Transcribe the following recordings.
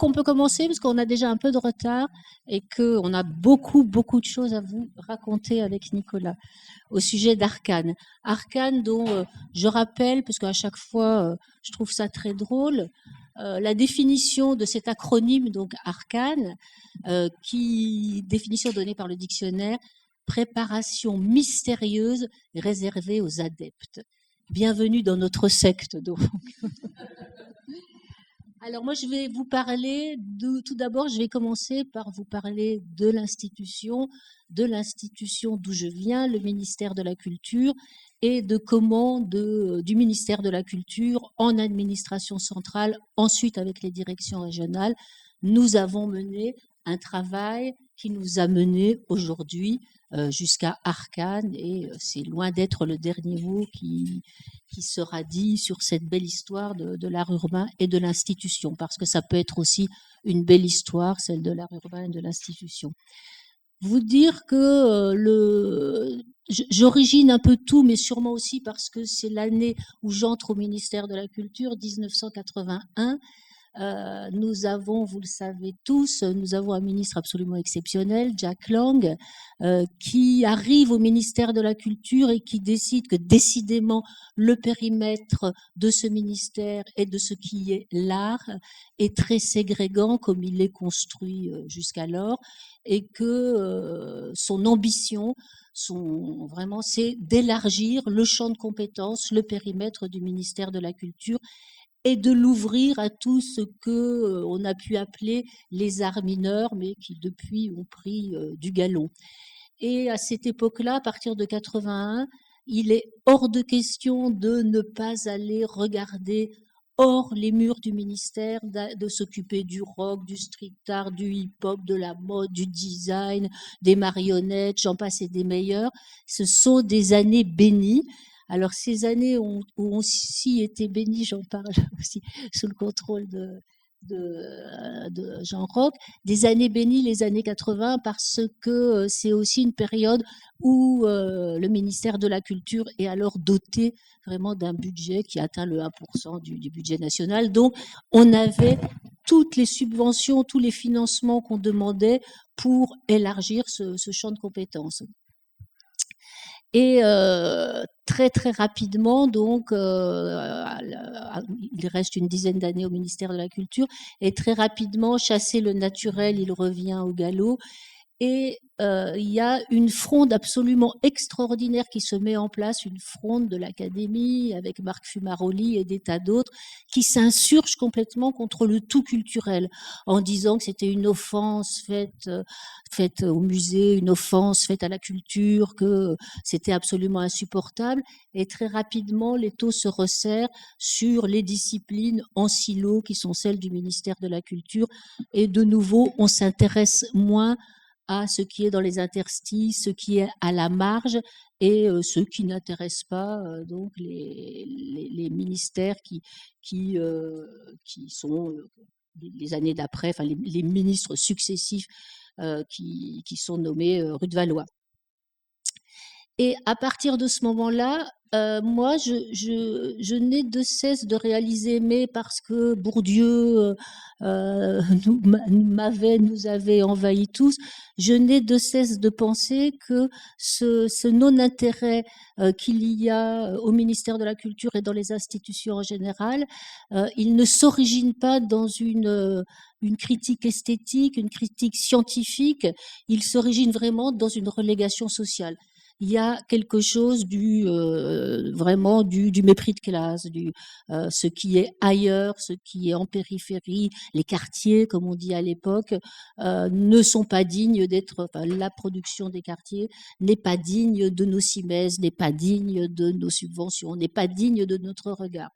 qu'on peut commencer parce qu'on a déjà un peu de retard et qu'on a beaucoup, beaucoup de choses à vous raconter avec Nicolas au sujet d'Arcane. Arcane dont je rappelle, parce qu'à chaque fois, je trouve ça très drôle, la définition de cet acronyme, donc Arcane, définition donnée par le dictionnaire, préparation mystérieuse réservée aux adeptes. Bienvenue dans notre secte, donc. Alors moi, je vais vous parler tout d'abord, je vais commencer par vous parler de l'institution d'où je viens, le ministère de la Culture, et de comment du ministère de la Culture en administration centrale, ensuite avec les directions régionales, nous avons mené un travail qui nous a mené aujourd'hui jusqu'à Arcane, et c'est loin d'être le dernier mot qui sera dit sur cette belle histoire de l'art urbain et de l'institution, parce que ça peut être aussi une belle histoire, celle de l'art urbain et de l'institution. Vous dire que j'origine un peu tout, mais sûrement aussi parce que c'est l'année où j'entre au ministère de la Culture, 1981. Nous avons, vous le savez tous, nous avons un ministre absolument exceptionnel, Jack Lang, qui arrive au ministère de la Culture et qui décide que décidément le périmètre de ce ministère et de ce qui est l'art est très ségrégant comme il est construit jusqu'alors, et que son ambition, vraiment, c'est d'élargir le champ de compétences, le périmètre du ministère de la Culture, et de l'ouvrir à tout ce que on a pu appeler les arts mineurs, mais qui depuis ont pris du galon. Et à cette époque-là, à partir de 81, il est hors de question de ne pas aller regarder hors les murs du ministère, de s'occuper du rock, du street art, du hip-hop, de la mode, du design, des marionnettes, j'en passe et des meilleurs. Ce sont des années bénies. Alors ces années ont aussi été bénies, j'en parle aussi sous le contrôle de Jean Roch, des années bénies, les années 80, parce que c'est aussi une période où le ministère de la Culture est alors doté vraiment d'un budget qui atteint le 1% du budget national. Donc on avait toutes les subventions, tous les financements qu'on demandait pour élargir ce champ de compétences. Et très très rapidement, donc, il reste une dizaine d'années au ministère de la Culture, et très rapidement, chasser le naturel, il revient au galop. Et il y a une fronde absolument extraordinaire qui se met en place, une fronde de l'Académie avec Marc Fumaroli et des tas d'autres, qui s'insurgent complètement contre le tout culturel, en disant que c'était une offense faite au musée, une offense faite à la culture, que c'était absolument insupportable. Et très rapidement, l'étau se resserre sur les disciplines en silo qui sont celles du ministère de la Culture. Et de nouveau, on s'intéresse moins à ce qui est dans les interstices, ce qui est à la marge, et ce qui n'intéresse pas donc les ministères qui sont les années d'après, enfin les ministres successifs qui sont nommés rue de Valois. Et à partir de ce moment-là, moi, je n'ai de cesse de réaliser, mais parce que Bourdieu nous avait envahis tous, je n'ai de cesse de penser que ce non-intérêt qu'il y a au ministère de la Culture et dans les institutions en général, il ne s'origine pas dans une critique esthétique, une critique scientifique, il s'origine vraiment dans une relégation sociale. Il y a quelque chose vraiment du mépris de classe, ce qui est ailleurs, ce qui est en périphérie, les quartiers, comme on dit à l'époque, ne sont pas dignes d'être, enfin, la production des quartiers n'est pas digne de nos cimaises, n'est pas digne de nos subventions, n'est pas digne de notre regard.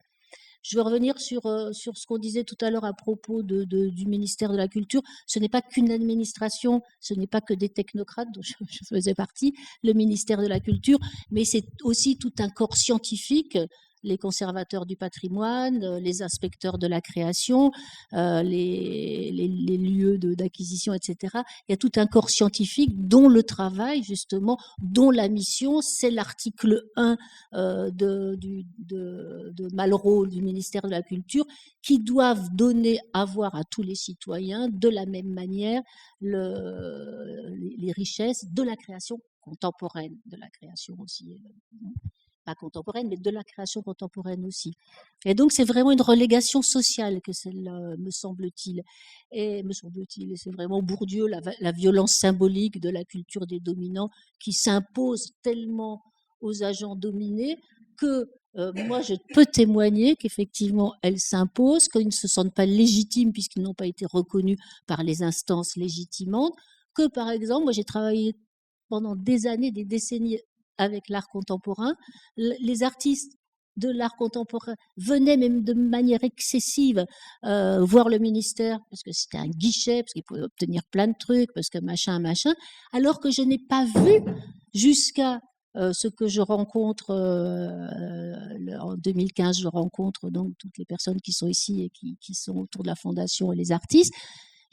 Je veux revenir sur ce qu'on disait tout à l'heure à propos du ministère de la Culture. Ce n'est pas qu'une administration, ce n'est pas que des technocrates dont je faisais partie, le ministère de la Culture, mais c'est aussi tout un corps scientifique les conservateurs du patrimoine, les inspecteurs de la création, les lieux d'acquisition, etc. Il y a tout un corps scientifique dont le travail, justement, dont la mission, c'est l'article 1 de Malraux, du ministère de la Culture, qui doivent donner à voir à tous les citoyens de la même manière les richesses de la création contemporaine, de la création aussi, pas contemporaine, mais de la création contemporaine aussi. Et donc, c'est vraiment une relégation sociale que celle-là, me semble-t-il. Et c'est vraiment Bourdieu, la violence symbolique de la culture des dominants qui s'impose tellement aux agents dominés que moi, je peux témoigner qu'effectivement, elle s'impose, qu'ils ne se sentent pas légitimes puisqu'ils n'ont pas été reconnus par les instances légitimantes, que par exemple, moi, j'ai travaillé pendant des années, des décennies avec l'art contemporain. Les artistes de l'art contemporain venaient même de manière excessive voir le ministère parce que c'était un guichet, parce qu'ils pouvaient obtenir plein de trucs, parce que machin, alors que je n'ai pas vu jusqu'à ce que je rencontre en 2015, je rencontre donc toutes les personnes qui sont ici et qui sont autour de la fondation et les artistes.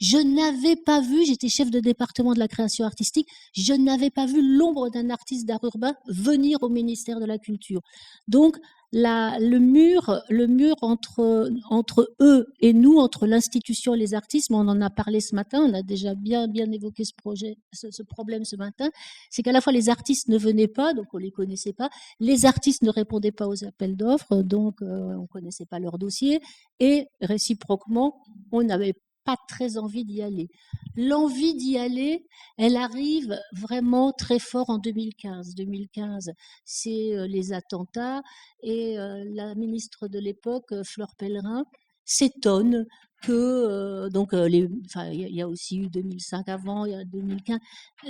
Je n'avais pas vu, j'étais chef de département de la création artistique, je n'avais pas vu l'ombre d'un artiste d'art urbain venir au ministère de la Culture. Donc, le mur entre eux et nous, entre l'institution et les artistes, mais on en a parlé ce matin, on a déjà bien évoqué ce problème ce matin, c'est qu'à la fois les artistes ne venaient pas, donc on les connaissait pas, les artistes ne répondaient pas aux appels d'offres, donc on connaissait pas leur dossier, et réciproquement, on n'avait pas très envie d'y aller. L'envie d'y aller, elle arrive vraiment très fort en 2015. 2015, c'est les attentats et la ministre de l'époque, Fleur Pellerin, s'étonne que il y a aussi eu 2005 avant, il y a 2015,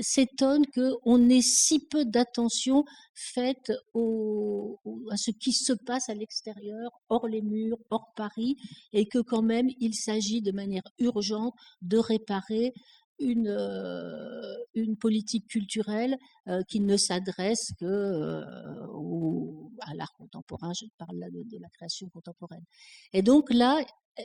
s'étonne qu'on ait si peu d'attention faite à ce qui se passe à l'extérieur, hors les murs, hors Paris, et que quand même il s'agit de manière urgente de réparer une politique culturelle qui ne s'adresse que à l'art contemporain, je parle là de la création contemporaine. Et donc là,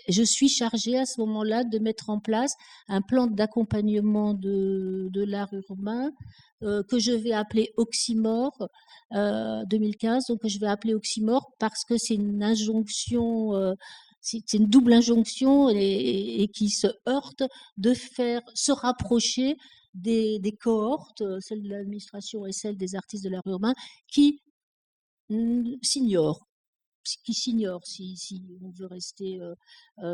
je suis chargée à ce moment-là de mettre en place un plan d'accompagnement de l'art urbain que je vais appeler Oxymore 2015. Donc je vais appeler Oxymore parce que c'est une injonction, c'est une double injonction et qui se heurte de faire se rapprocher des cohortes, celle de l'administration et celle des artistes de l'art urbain, qui s'ignorent, si on veut rester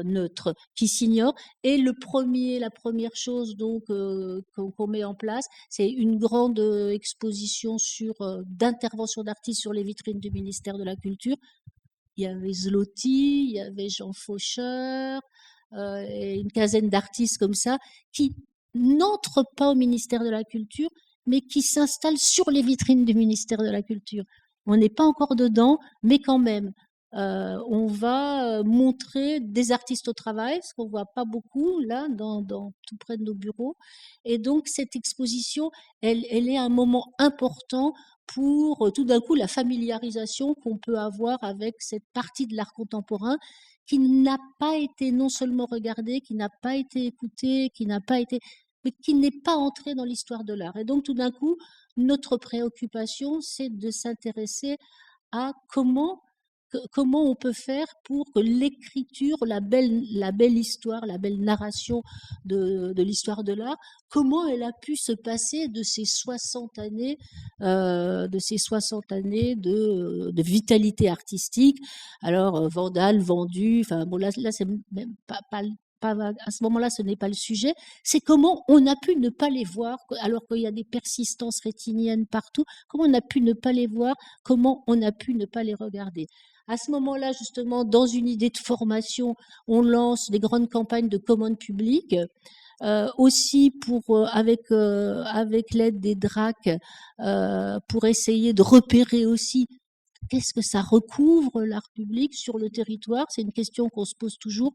neutre, qui s'ignorent. Et la première chose donc qu'on met en place, c'est une grande exposition d'intervention d'artistes sur les vitrines du ministère de la Culture. Il y avait Zloty, il y avait Jean Faucheur, et une quinzaine d'artistes comme ça, qui n'entrent pas au ministère de la Culture, mais qui s'installent sur les vitrines du ministère de la Culture. On n'est pas encore dedans, mais quand même, on va montrer des artistes au travail, ce qu'on voit pas beaucoup là, tout près de nos bureaux. Et donc cette exposition, elle est un moment important pour tout d'un coup la familiarisation qu'on peut avoir avec cette partie de l'art contemporain qui n'a pas été non seulement regardée, qui n'a pas été écoutée, mais qui n'est pas entrée dans l'histoire de l'art. Et donc tout d'un coup, notre préoccupation, c'est de s'intéresser à comment on peut faire pour que l'écriture, la belle histoire, la belle narration de l'histoire de l'art, comment elle a pu se passer de ces 60 années, de vitalité artistique. Alors, Vandal, Vendu, enfin bon, là c'est même pas à ce moment-là, ce n'est pas le sujet. C'est comment on a pu ne pas les voir, alors qu'il y a des persistances rétiniennes partout. Comment on a pu ne pas les voir, comment on a pu ne pas les regarder. À ce moment-là, justement, dans une idée de formation, on lance des grandes campagnes de commande publique, aussi avec l'aide des DRAC, pour essayer de repérer aussi qu'est-ce que ça recouvre l'art public sur le territoire? C'est une question qu'on se pose toujours.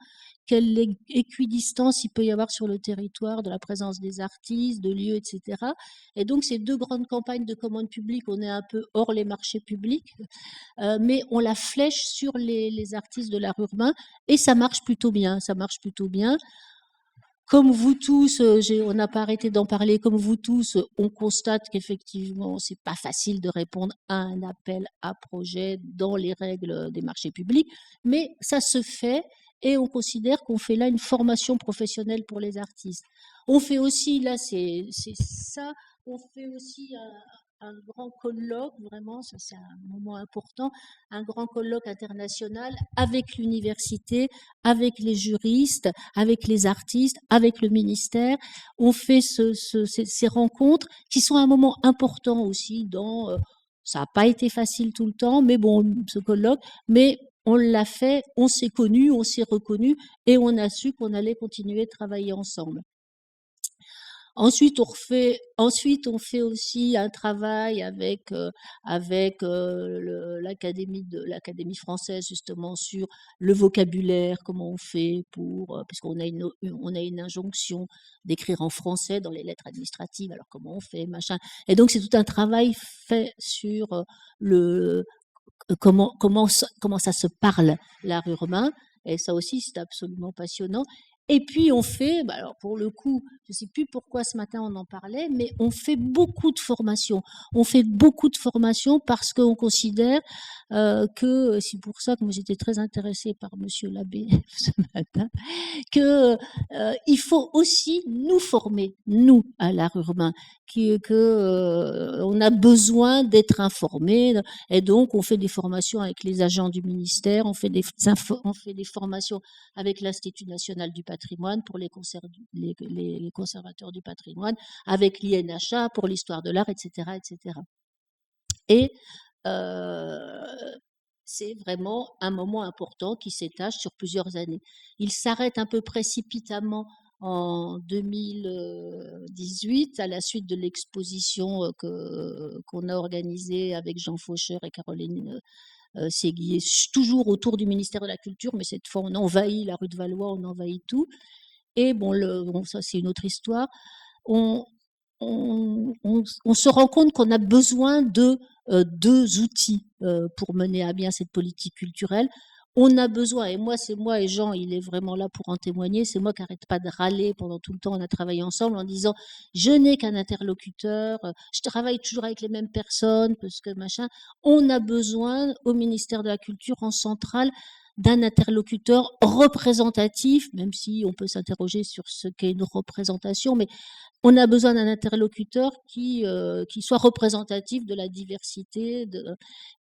Quelle équidistance il peut y avoir sur le territoire de la présence des artistes, de lieux, etc. Et donc, ces deux grandes campagnes de commande publique, on est un peu hors les marchés publics, mais on la flèche sur les artistes de l'art urbain et ça marche plutôt bien. Ça marche plutôt bien. Comme vous tous, on n'a pas arrêté d'en parler, comme vous tous, on constate qu'effectivement, c'est pas facile de répondre à un appel à projet dans les règles des marchés publics, mais ça se fait et on considère qu'on fait là une formation professionnelle pour les artistes. On fait aussi, là, c'est ça, on fait aussi un grand colloque, vraiment, ça c'est un moment important, un grand colloque international avec l'université, avec les juristes, avec les artistes, avec le ministère. On fait ces rencontres qui sont un moment important aussi dans... ça n'a pas été facile tout le temps, mais bon, ce colloque, mais on l'a fait, on s'est connus, on s'est reconnus et on a su qu'on allait continuer de travailler ensemble. Ensuite, on fait aussi un travail avec l'Académie française justement sur le vocabulaire, comment on fait pour, puisqu'on a on a une injonction d'écrire en français dans les lettres administratives, alors comment on fait, machin. Et donc, c'est tout un travail fait sur le, comment ça se parle l'art urbain. Et ça aussi, c'est absolument passionnant. Et puis on fait, bah alors pour le coup, je ne sais plus pourquoi ce matin on en parlait, mais on fait beaucoup de formations. On fait beaucoup de formations parce qu'on considère que, c'est pour ça que moi j'étais très intéressée par Monsieur l'abbé ce matin, que il faut aussi nous former, nous, à l'art urbain, on a besoin d'être informés, et donc on fait des formations avec les agents du ministère, on fait des formations avec l'Institut national du patrimoine pour les conservateurs du patrimoine, avec l'INHA pour l'histoire de l'art, etc., etc. Et c'est vraiment un moment important qui s'étage sur plusieurs années. Il s'arrête un peu précipitamment en 2018 à la suite de l'exposition qu'on a organisée avec Jean Faucheur et Caroline Séguier, toujours autour du ministère de la Culture, mais cette fois on envahit la rue de Valois, on envahit tout. Et bon, ça c'est une autre histoire. On se rend compte qu'on a besoin de deux outils pour mener à bien cette politique culturelle. On a besoin, et moi c'est moi et Jean, il est vraiment là pour en témoigner, c'est moi qui n'arrête pas de râler pendant tout le temps, on a travaillé ensemble en disant je n'ai qu'un interlocuteur, je travaille toujours avec les mêmes personnes, parce que machin, on a besoin au ministère de la Culture en centrale d'un interlocuteur représentatif, même si on peut s'interroger sur ce qu'est une représentation, mais on a besoin d'un interlocuteur qui soit représentatif de la diversité.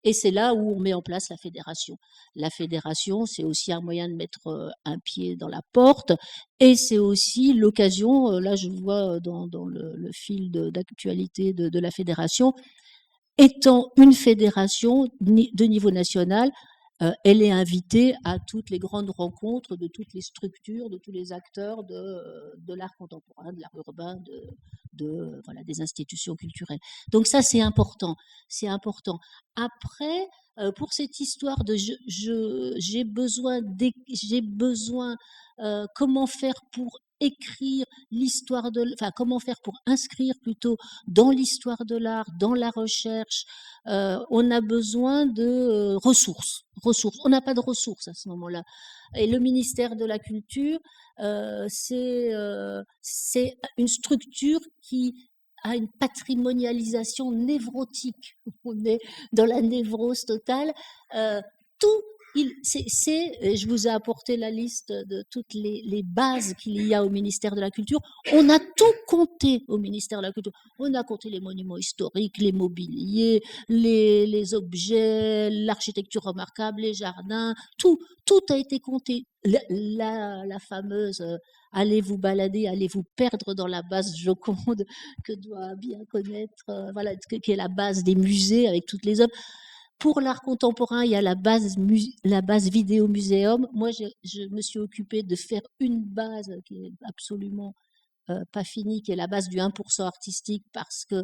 Et c'est là où on met en place la fédération. La fédération, c'est aussi un moyen de mettre un pied dans la porte. Et c'est aussi l'occasion, là je vois dans le fil d'actualité de la fédération, étant une fédération de niveau national, elle est invitée à toutes les grandes rencontres de toutes les structures, de tous les acteurs de l'art contemporain, de l'art urbain, voilà, des institutions culturelles. Donc ça, c'est important. C'est important. Après, pour cette histoire de j'ai besoin, comment faire pour écrire l'histoire enfin, comment faire pour inscrire plutôt dans l'histoire de l'art, dans la recherche, on a besoin de ressources. On n'a pas de ressources à ce moment-là. Et le ministère de la Culture, c'est une structure qui a une patrimonialisation névrotique. On est dans la névrose totale. Tout je vous ai apporté la liste de toutes les bases qu'il y a au ministère de la Culture. On a tout compté au ministère de la Culture. On a compté les monuments historiques, les mobiliers, les objets, l'architecture remarquable, les jardins, tout a été compté. La fameuse allez vous balader, allez vous perdre dans la base Joconde que doit bien connaître, voilà, qui est la base des musées avec toutes les œuvres. Pour l'art contemporain, il y a la base vidéo muséum. Moi, je me suis occupée de faire une base qui est absolument pas finie, qui est la base du 1% artistique, parce que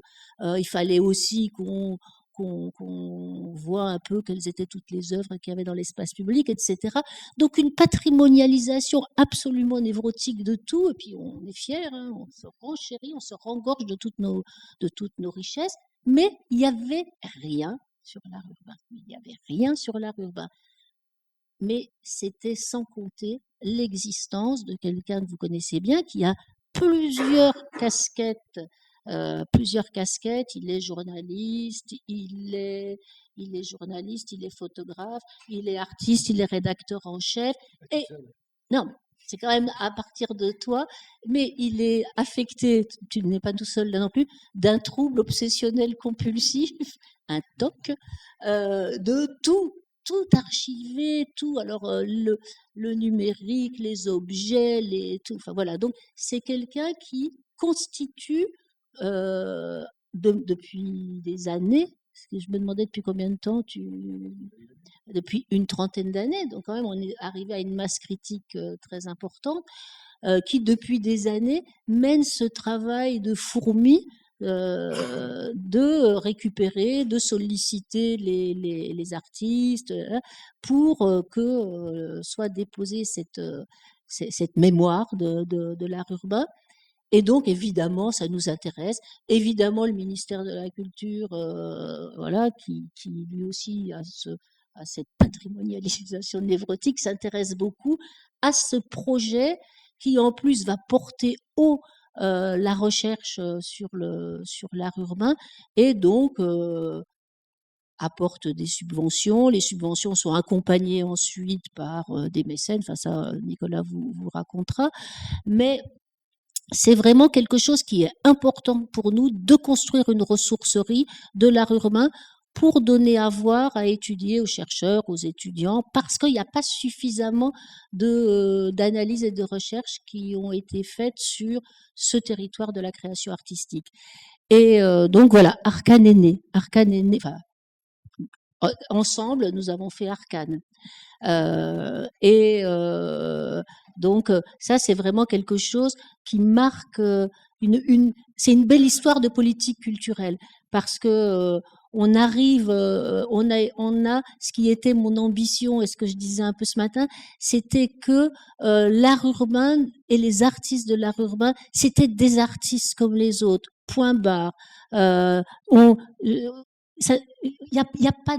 il fallait aussi qu'on qu'on voit un peu quelles étaient toutes les œuvres qu'il y avait dans l'espace public, etc. Donc une patrimonialisation absolument névrotique de tout, et puis on est fiers, hein, on se renchérit, on se rengorge de toutes nos richesses, mais il n'y avait rien sur l'art urbain. Il n'y avait rien sur l'art urbain. Mais c'était sans compter l'existence de quelqu'un que vous connaissez bien, qui a plusieurs casquettes. Il est journaliste, il est photographe, il est artiste, il est rédacteur en chef. Et non, c'est quand même à partir de toi, mais il est affecté, tu n'es pas tout seul là non plus, d'un trouble obsessionnel compulsif, un TOC, de tout archivé, tout. Alors le numérique, les objets, tout. Enfin voilà. Donc c'est quelqu'un qui constitue depuis des années. Parce que je me demandais depuis combien de temps depuis une trentaine d'années. Donc quand même, on est arrivé à une masse critique très importante qui, depuis des années, mène ce travail de fourmi de récupérer, de solliciter les artistes pour que soit déposée cette mémoire de l'art urbain. Et donc, évidemment, ça nous intéresse. Évidemment, le ministère de la Culture, voilà, qui lui aussi à cette patrimonialisation névrotique, s'intéresse beaucoup à ce projet qui, en plus, va porter haut la recherche sur l'art urbain et donc apporte des subventions. Les subventions sont accompagnées ensuite par des mécènes. Enfin, ça, Nicolas vous racontera. Mais c'est vraiment quelque chose qui est important pour nous de construire une ressourcerie de l'art urbain pour donner à voir, à étudier aux chercheurs, aux étudiants, parce qu'il n'y a pas suffisamment d'analyses et de recherches qui ont été faites sur ce territoire de la création artistique. Et donc voilà, Arcane est né. Enfin, ensemble, nous avons fait Arcane. Donc ça, c'est vraiment quelque chose qui marque c'est une belle histoire de politique culturelle parce que on arrive, on a ce qui était mon ambition et ce que je disais un peu ce matin, c'était que l'art urbain et les artistes de l'art urbain, c'était des artistes comme les autres. Point barre. Il n'y a pas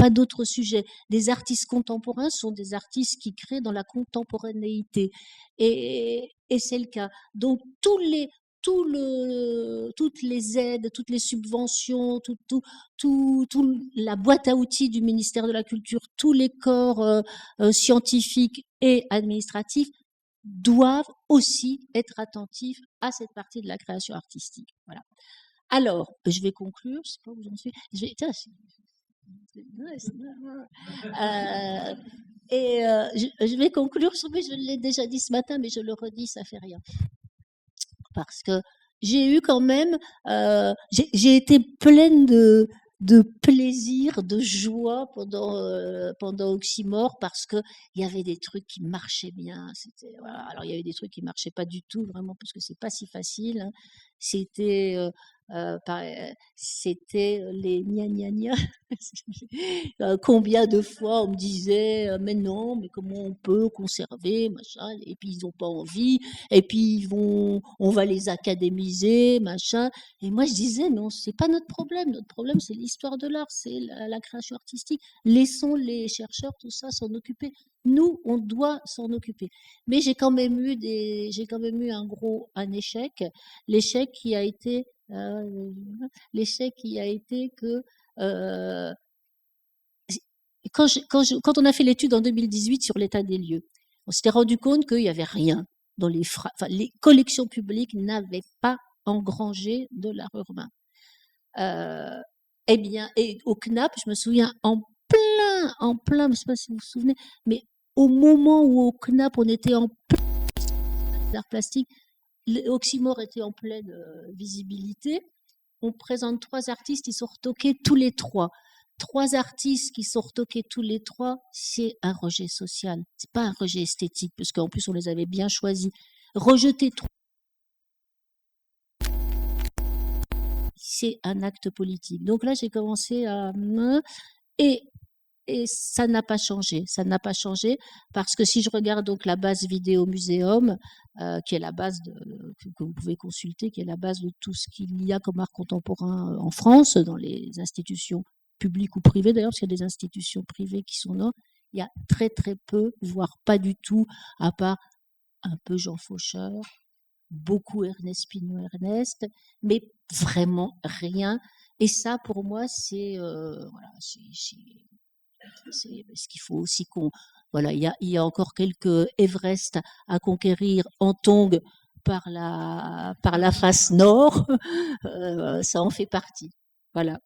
d'autre sujet. Les artistes contemporains sont des artistes qui créent dans la contemporanéité. Et c'est le cas. Donc, toutes les aides, toutes les subventions, la boîte à outils du ministère de la Culture, tous les corps scientifiques et administratifs doivent aussi être attentifs à cette partie de la création artistique. Voilà. Alors, je vais conclure, je ne sais pas où j'en suis. Je vais conclure, je l'ai déjà dit ce matin, mais je le redis, ça fait rien. Parce que j'ai eu quand même, j'ai été pleine de plaisir, de joie pendant Oxymore parce que il y avait des trucs qui marchaient bien. Voilà. Alors il y avait des trucs qui marchaient pas du tout vraiment parce que c'est pas si facile. Hein. C'était les gna gna gna. Combien de fois on me disait mais non, mais comment on peut conserver machin, et puis ils ont pas envie, et puis on va les académiser machin. Et moi je disais non, c'est pas notre problème c'est l'histoire de l'art, c'est la création artistique. Laissons les chercheurs tout ça s'en occuper. Nous, on doit s'en occuper. Mais j'ai quand même eu un échec. L'échec qui a été que quand on a fait l'étude en 2018 sur l'état des lieux, on s'était rendu compte qu'il n'y avait rien dans les collections publiques n'avaient pas engrangé de l'art urbain. Eh bien, et au CNAP, je me souviens en plein, je ne sais pas si vous vous souvenez, mais au moment où au CNAP on était en plein d'art plastique, Oxymore était en pleine visibilité. On présente 3 artistes, ils sont retoqués tous les 3. 3 artistes qui sont retoqués tous les 3, c'est un rejet social. C'est pas un rejet esthétique, parce qu'en plus on les avait bien choisis. Rejeter 3, c'est un acte politique. Donc là, j'ai commencé et et ça n'a pas changé. Ça n'a pas changé parce que si je regarde donc la base vidéo muséum, qui est la base que vous pouvez consulter, qui est la base de tout ce qu'il y a comme art contemporain en France, dans les institutions publiques ou privées d'ailleurs, parce qu'il y a des institutions privées qui sont là, il y a très très peu, voire pas du tout, à part un peu Jean Faucheur, beaucoup Ernest Pinault-Ernest, mais vraiment rien. Et ça, pour moi, c'est voilà, c'est parce qu'il faut aussi qu'on voilà, il y a encore quelques Everest à conquérir en tongs par la face nord, ça en fait partie. Voilà.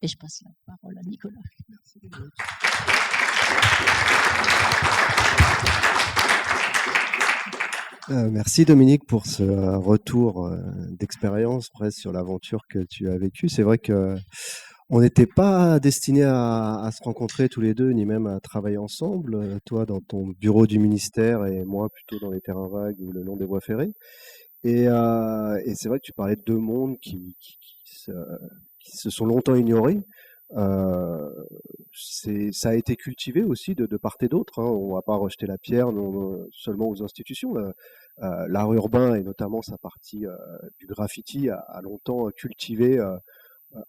Et je passe la parole à Nicolas. Merci Dominique pour ce retour d'expérience presque sur l'aventure que tu as vécue. C'est vrai que on n'était pas destinés à se rencontrer tous les deux, ni même à travailler ensemble. Toi dans ton bureau du ministère et moi plutôt dans les terrains vagues ou le long des voies ferrées. Et c'est vrai que tu parlais de deux mondes qui se sont longtemps ignorés. Ça a été cultivé aussi de part et d'autre, hein. On ne va pas rejeter la pierre seulement aux institutions. L'art urbain et notamment sa partie du graffiti a longtemps cultivé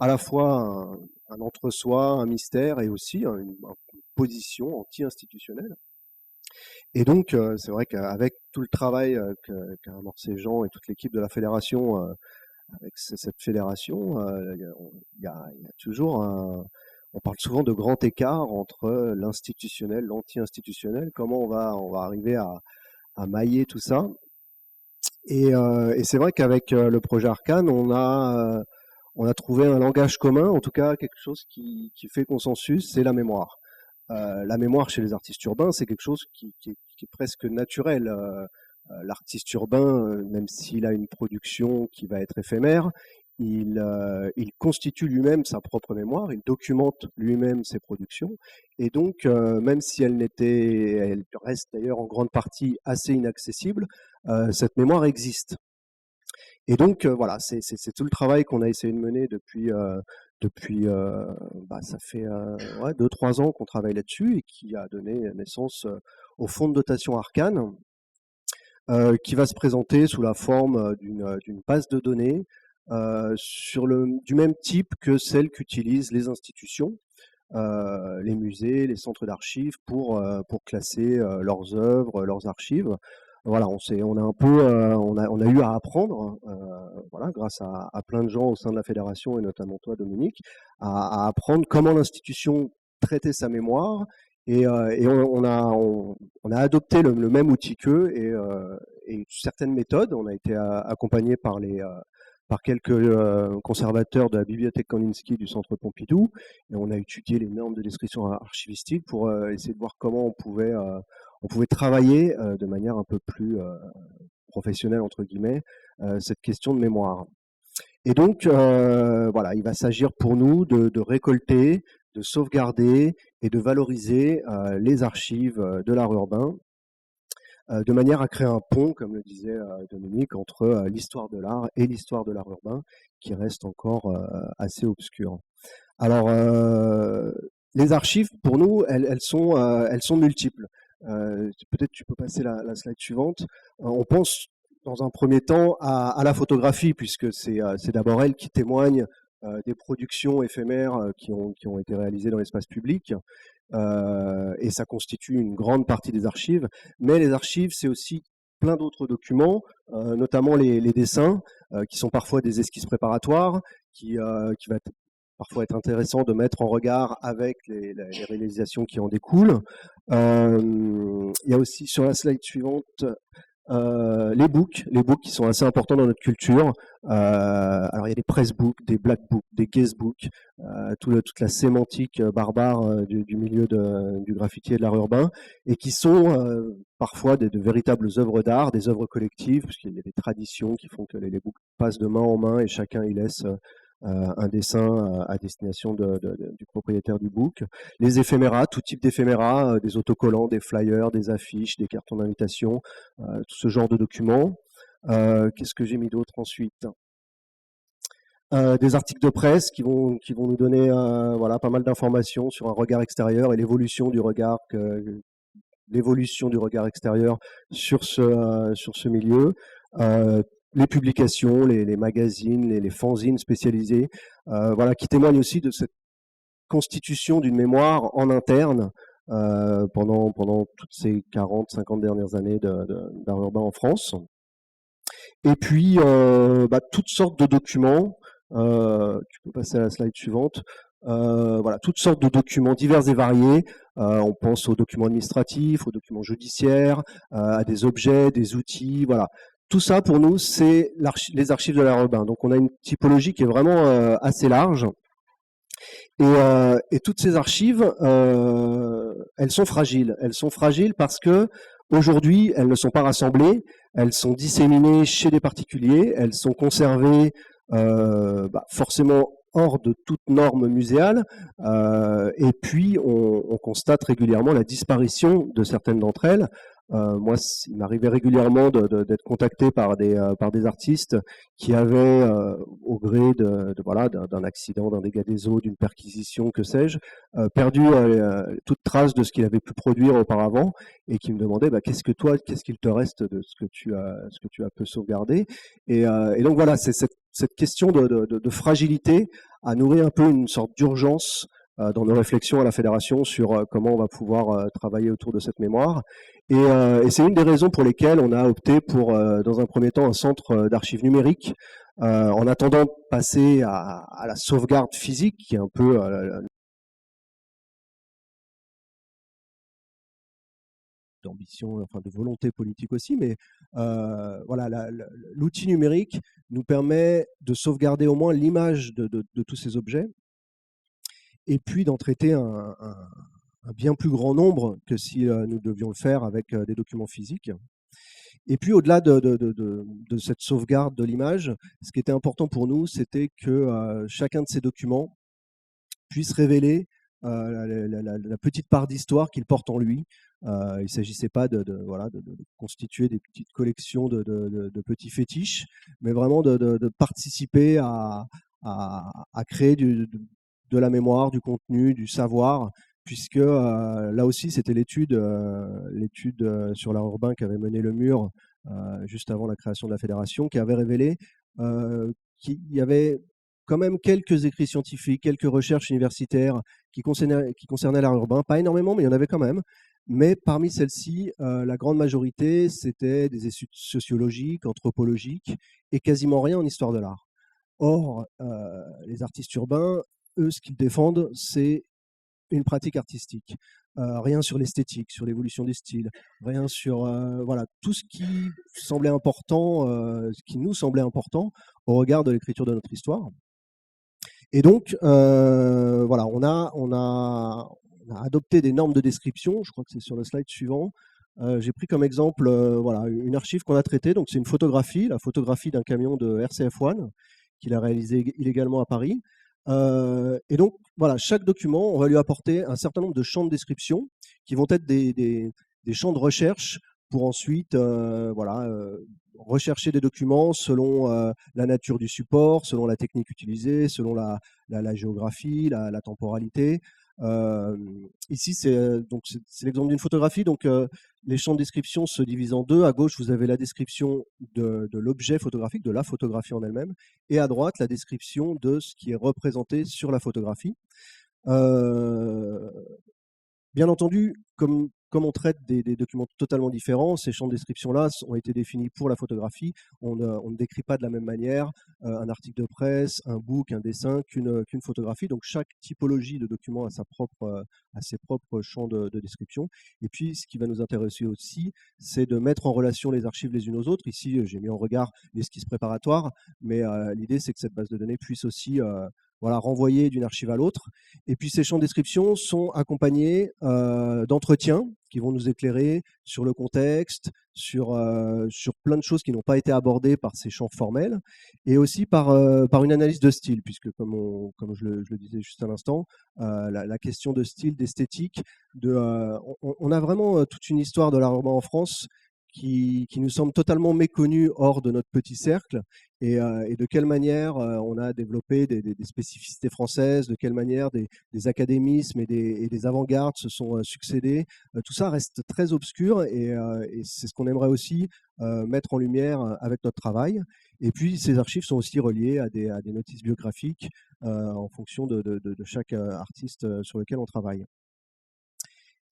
à la fois un entre-soi, un mystère et aussi une position anti-institutionnelle. Et donc, c'est vrai qu'avec tout le travail qu'a amorcé Jean et toute l'équipe de la fédération, avec cette fédération, il y a toujours on parle souvent de grand écart entre l'institutionnel, l'anti-institutionnel. Comment on va arriver à mailler tout ça. Et c'est vrai qu'avec le projet Arcane, on a trouvé un langage commun, en tout cas quelque chose qui fait consensus, c'est la mémoire. La mémoire chez les artistes urbains, c'est quelque chose qui est presque naturel. L'artiste urbain, même s'il a une production qui va être éphémère, il constitue lui-même sa propre mémoire, il documente lui-même ses productions, et donc même si elle reste d'ailleurs en grande partie assez inaccessible, cette mémoire existe. Et donc voilà, c'est tout le travail qu'on a essayé de mener depuis ça fait 2-3 ans qu'on travaille là-dessus et qui a donné naissance au fonds de dotation Arcane, qui va se présenter sous la forme d'une base de données du même type que celle qu'utilisent les institutions, les musées, les centres d'archives pour classer leurs œuvres, leurs archives. Voilà, on a un peu, on a eu à apprendre, voilà, grâce à plein de gens au sein de la fédération et notamment toi, Dominique, à apprendre comment l'institution traitait sa mémoire. Et on a adopté le même outil qu'eux et certaines méthodes. On a été accompagné par quelques conservateurs de la bibliothèque Kandinsky du Centre Pompidou, et on a étudié les normes de description archivistique pour essayer de voir comment on pouvait travailler de manière un peu plus professionnelle, entre guillemets, cette question de mémoire. Et donc, voilà, il va s'agir pour nous de récolter, de sauvegarder et de valoriser les archives de l'art urbain, de manière à créer un pont, comme le disait Dominique, entre l'histoire de l'art et l'histoire de l'art urbain, qui reste encore assez obscure. Alors, les archives, pour nous, elles sont multiples. Peut-être tu peux passer la slide suivante. On pense dans un premier temps à la photographie, puisque c'est d'abord elle qui témoigne des productions éphémères qui ont été réalisées dans l'espace public. Et ça constitue une grande partie des archives. Mais les archives, c'est aussi plein d'autres documents, notamment les dessins, qui sont parfois des esquisses préparatoires, qui va parfois être intéressant de mettre en regard avec les réalisations qui en découlent. Il y a aussi sur la slide suivante les books qui sont assez importants dans notre culture. Alors il y a des pressbooks, des blackbooks, des guestbooks, toute la sémantique barbare du milieu du graffiti et de l'art urbain, et qui sont parfois de véritables œuvres d'art, des œuvres collectives, puisqu'il y a des traditions qui font que les books passent de main en main et chacun y laisse un dessin à destination du propriétaire du book. Les éphéméras, tout type d'éphéméras, des autocollants, des flyers, des affiches, des cartons d'invitation, tout ce genre de documents. Qu'est-ce que j'ai mis d'autre ensuite ? des articles de presse qui vont nous donner voilà, pas mal d'informations sur un regard extérieur et l'évolution du regard extérieur sur ce milieu. Les publications, les magazines, les fanzines spécialisés, voilà, qui témoignent aussi de cette constitution d'une mémoire en interne pendant toutes ces 40-50 dernières années d'art urbain en France. Et puis, toutes sortes de documents. Tu peux passer à la slide suivante. Voilà, toutes sortes de documents divers et variés. On pense aux documents administratifs, aux documents judiciaires, à des objets, des outils. Voilà. Tout ça, pour nous, c'est les archives de l'art urbain. Donc, on a une typologie qui est vraiment assez large. Et toutes ces archives, elles sont fragiles. Elles sont fragiles parce que aujourd'hui, elles ne sont pas rassemblées. Elles sont disséminées chez des particuliers. Elles sont conservées forcément hors de toute norme muséale. Et puis, on constate régulièrement la disparition de certaines d'entre elles. Moi, il m'arrivait régulièrement d'être contacté par des artistes qui avaient, au gré d'un accident, d'un dégât des eaux, d'une perquisition, que sais-je, perdu toute trace de ce qu'il avait pu produire auparavant, et qui me demandaient qu'est-ce qu'il te reste de ce que tu as peu sauvegardé. Et donc voilà, c'est cette question de fragilité a nourri un peu une sorte d'urgence dans nos réflexions à la Fédération sur comment on va pouvoir travailler autour de cette mémoire. Et c'est une des raisons pour lesquelles on a opté pour, dans un premier temps, un centre d'archives numériques, en attendant de passer à la sauvegarde physique, qui est un peu d'ambition, enfin de volonté politique aussi, mais voilà, l'outil numérique nous permet de sauvegarder au moins l'image de tous ces objets, et puis d'en traiter un bien plus grand nombre que si nous devions le faire avec des documents physiques. Et puis au-delà de cette sauvegarde de l'image, ce qui était important pour nous, c'était que chacun de ces documents puisse révéler la petite part d'histoire qu'il porte en lui. Il ne s'agissait pas de constituer des petites collections de petits fétiches, mais vraiment de participer à créer de la mémoire, du contenu, du savoir, puisque là aussi, c'était l'étude sur l'art urbain qu'avait mené Le Mur juste avant la création de la fédération, qui avait révélé qu'il y avait quand même quelques écrits scientifiques, quelques recherches universitaires qui concernaient l'art urbain, pas énormément, mais il y en avait quand même. Mais parmi celles-ci, la grande majorité, c'était des études sociologiques, anthropologiques, et quasiment rien en histoire de l'art. Or, les artistes urbains, eux, ce qu'ils défendent, c'est une pratique artistique. Rien sur l'esthétique, sur l'évolution des styles, rien sur tout ce qui semblait important, ce qui nous semblait important au regard de l'écriture de notre histoire. Et donc, on a adopté des normes de description. Je crois que c'est sur le slide suivant. J'ai pris comme exemple une archive qu'on a traitée. Donc, c'est une photographie, la photographie d'un camion de RCF1 qu'il a réalisé illégalement à Paris. Et donc, voilà, chaque document, on va lui apporter un certain nombre de champs de description qui vont être des champs de recherche pour ensuite rechercher des documents selon la nature du support, selon la technique utilisée, selon la géographie, la temporalité. Ici, c'est l'exemple d'une photographie. Donc, les champs de description se divisent en deux. À gauche, vous avez la description de l'objet photographique, de la photographie en elle-même, et à droite, la description de ce qui est représenté sur la photographie. Bien entendu, comme on traite des documents totalement différents, ces champs de description-là ont été définis pour la photographie. On ne décrit pas de la même manière un article de presse, un book, un dessin qu'une photographie. Donc chaque typologie de document a ses propres champs de description. Et puis ce qui va nous intéresser aussi, c'est de mettre en relation les archives les unes aux autres. Ici, j'ai mis en regard l'esquisse préparatoire, mais l'idée c'est que cette base de données puisse aussi renvoyer d'une archive à l'autre. Et puis ces champs de description sont accompagnés d'entretiens qui vont nous éclairer sur le contexte, sur plein de choses qui n'ont pas été abordées par ces champs formels, et aussi par une analyse de style, puisque comme je le disais juste à l'instant, la question de style, d'esthétique, on a vraiment toute une histoire de l'art urbain en France qui nous semble totalement méconnu hors de notre petit cercle, et de quelle manière on a développé des spécificités françaises, de quelle manière des académismes et des avant-gardes se sont succédés. Tout ça reste très obscur, et c'est ce qu'on aimerait aussi mettre en lumière avec notre travail. Et puis ces archives sont aussi reliées à des notices biographiques en fonction de chaque artiste sur lequel on travaille.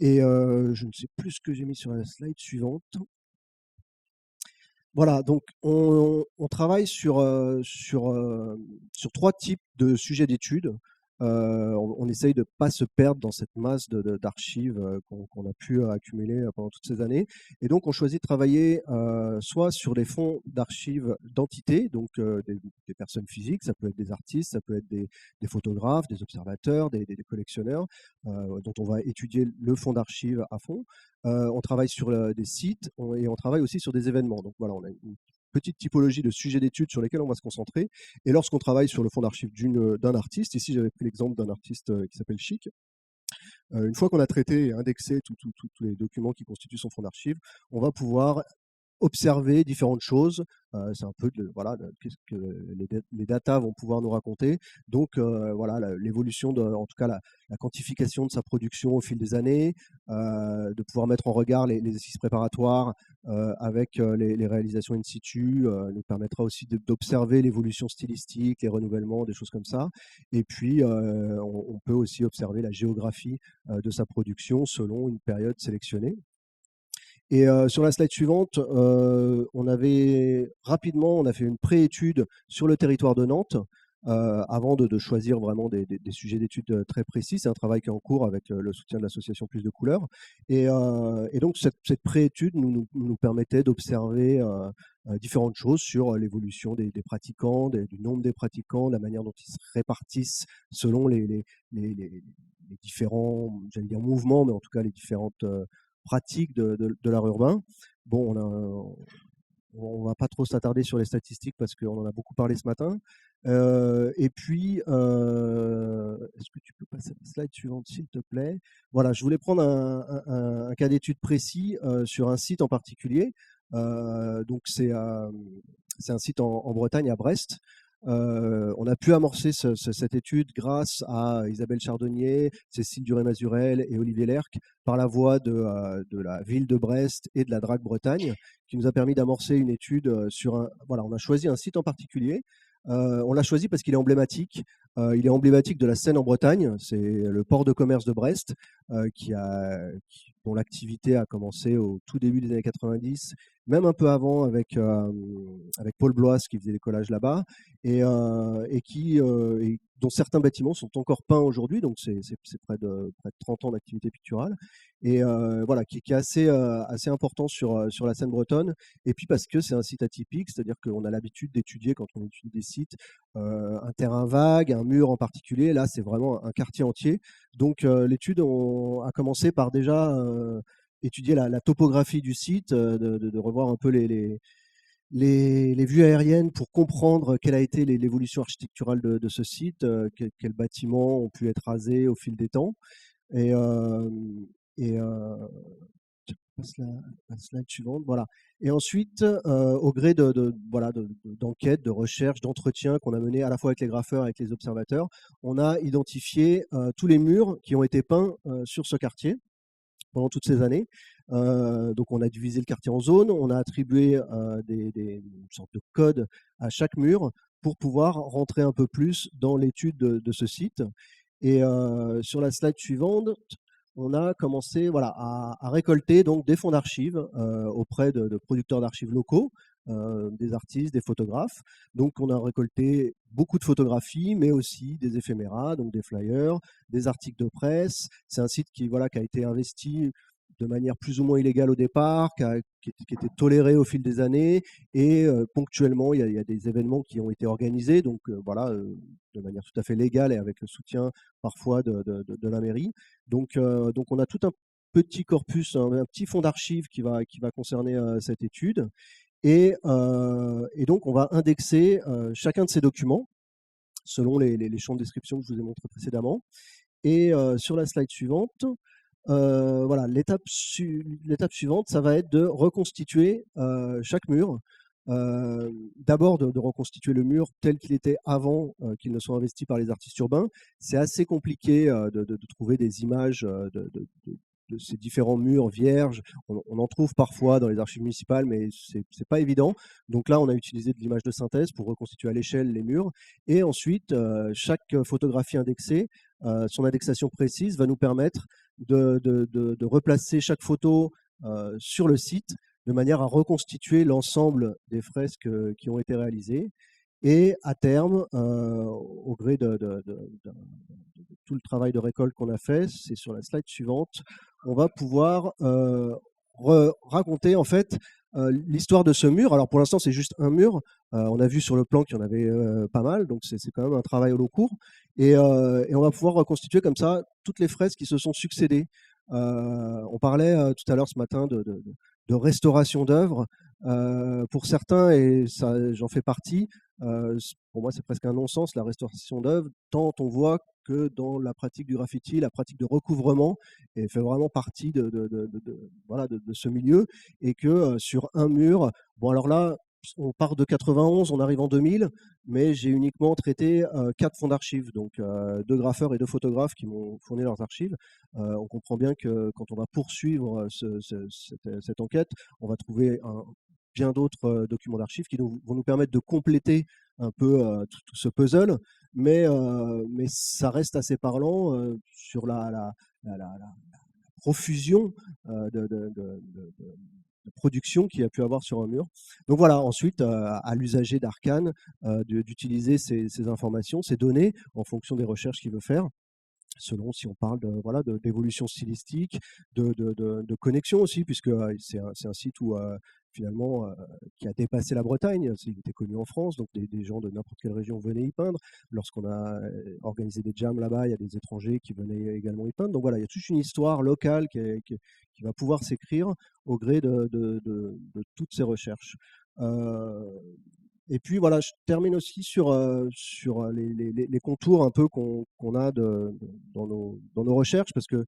Et je ne sais plus ce que j'ai mis sur la slide suivante. Voilà, donc on travaille sur 3 types de sujets d'études. On essaye de ne pas se perdre dans cette masse d'archives qu'on a pu accumuler pendant toutes ces années. Et donc, on choisit de travailler soit sur des fonds d'archives d'entités, donc des personnes physiques, ça peut être des artistes, ça peut être des photographes, des observateurs, des collectionneurs, dont on va étudier le fonds d'archives à fond. On travaille sur des sites et on travaille aussi sur des événements. Donc voilà, on a une petite typologie de sujets d'études sur lesquels on va se concentrer. Et lorsqu'on travaille sur le fond d'archives d'un artiste, ici j'avais pris l'exemple d'un artiste qui s'appelle Chic, une fois qu'on a traité et indexé tous les documents qui constituent son fonds d'archives, on va pouvoir observer différentes choses. C'est un peu qu'est-ce que les data vont pouvoir nous raconter. Donc voilà, l'évolution, en tout cas la quantification de sa production au fil des années, de pouvoir mettre en regard les exercices préparatoires avec les réalisations in situ, nous permettra aussi d'observer l'évolution stylistique, les renouvellements, des choses comme ça. Et puis on peut aussi observer la géographie de sa production selon une période sélectionnée. Et sur la slide suivante, on a fait une pré-étude sur le territoire de Nantes avant de choisir vraiment des sujets d'études très précis. C'est un travail qui est en cours avec le soutien de l'association Plus de Couleurs. Et donc cette pré-étude nous permettait d'observer différentes choses sur l'évolution des pratiquants, du nombre des pratiquants, la manière dont ils se répartissent selon les différents, j'allais dire mouvements, mais en tout cas les différentes pratiques de l'art urbain. Bon, on va pas trop s'attarder sur les statistiques parce qu'on en a beaucoup parlé ce matin. Et puis, est-ce que tu peux passer à la slide suivante, s'il te plaît? Voilà, je voulais prendre un cas d'étude précis sur un site en particulier. Donc, c'est un site en Bretagne, à Brest. On a pu amorcer cette étude grâce à Isabelle Chardonnier, Cécile Duré-Mazurel et Olivier Lerck par la voix de la ville de Brest et de la DRAC Bretagne, qui nous a permis d'amorcer une étude sur voilà, on a choisi un site en particulier. On l'a choisi parce qu'il est emblématique. Il est emblématique de la Seine en Bretagne. C'est le port de commerce de Brest, dont l'activité a commencé au tout début des années 90, même un peu avant avec Paul Blois qui faisait les collages là-bas, et dont certains bâtiments sont encore peints aujourd'hui. Donc c'est près de 30 ans d'activité picturale. Et voilà, qui est assez important sur la Seine bretonne. Et puis parce que c'est un site atypique, c'est-à-dire qu'on a l'habitude d'étudier, quand on étudie des sites, un terrain vague, un mur en particulier. Là, c'est vraiment un quartier entier. Donc l'étude a commencé par déjà étudier la topographie du site, de revoir un peu les vues aériennes pour comprendre quelle a été l'évolution architecturale de ce site, quels bâtiments ont pu être rasés au fil des temps. Et je passe la slide suivante. Voilà. Et ensuite, au gré d'enquêtes, de recherches, d'entretiens qu'on a menés à la fois avec les graffeurs et avec les observateurs, on a identifié tous les murs qui ont été peints sur ce quartier pendant toutes ces années. Donc on a divisé le quartier en zones, on a attribué une sorte de code à chaque mur pour pouvoir rentrer un peu plus dans l'étude de ce site. Et sur la slide suivante, on a commencé à récolter donc des fonds d'archives auprès de producteurs d'archives locaux, des artistes, des photographes. Donc on a récolté beaucoup de photographies, mais aussi des éphéméras, donc des flyers, des articles de presse. C'est un site qui a été investi de manière plus ou moins illégale au départ, qui était toléré au fil des années, et ponctuellement il y a des événements qui ont été organisés, donc de manière tout à fait légale et avec le soutien parfois de la mairie. Donc on a tout un petit corpus, un petit fonds d'archives qui va concerner cette étude. Et donc, on va indexer chacun de ces documents selon les champs de description que je vous ai montrés précédemment. Et sur la slide suivante, voilà, l'étape suivante, ça va être de reconstituer chaque mur. D'abord de reconstituer le mur tel qu'il était avant qu'il ne soit investi par les artistes urbains. C'est assez compliqué de trouver des images de ces différents murs vierges. On en trouve parfois dans les archives municipales, mais c'est pas évident. Donc là, on a utilisé de l'image de synthèse pour reconstituer à l'échelle les murs. Et ensuite, chaque photographie indexée, son indexation précise va nous permettre de replacer chaque photo sur le site de manière à reconstituer l'ensemble des fresques qui ont été réalisées. Et à terme, au gré de tout le travail de récolte qu'on a fait, c'est sur la slide suivante, on va pouvoir raconter en fait l'histoire de ce mur. Alors pour l'instant, c'est juste un mur. On a vu sur le plan qu'il y en avait pas mal, donc c'est quand même un travail au long cours. Et on va pouvoir reconstituer comme ça toutes les fresques qui se sont succédées. On parlait tout à l'heure ce matin de restauration d'œuvres. Pour certains, et ça, j'en fais partie, pour moi c'est presque un non-sens la restauration d'œuvres, tant on voit que dans la pratique du graffiti, la pratique de recouvrement fait vraiment partie voilà, de ce milieu, et que sur un mur, bon alors là, on part de 91, on arrive en 2000, mais j'ai uniquement traité 4 fonds d'archives, donc 2 graffeurs et 2 photographes qui m'ont fourni leurs archives. On comprend bien que quand on va poursuivre cette enquête, on va trouver bien d'autres documents d'archives qui vont nous permettre de compléter un peu tout ce puzzle, mais ça reste assez parlant sur la profusion de production qu'il y a pu avoir sur un mur. Donc voilà, ensuite, à l'usager d'Arcane d'utiliser ces informations, ces données, en fonction des recherches qu'il veut faire, selon si on parle voilà, d'évolution stylistique, de connexion aussi, puisque c'est un site où finalement qui a dépassé la Bretagne. Il était connu en France, donc des gens de n'importe quelle région venaient y peindre. Lorsqu'on a organisé des jams là-bas, il y a des étrangers qui venaient également y peindre. Donc voilà, il y a toute une histoire locale qui va pouvoir s'écrire au gré de toutes ces recherches. Et puis voilà, je termine aussi sur les contours un peu qu'on a dans nos recherches, parce que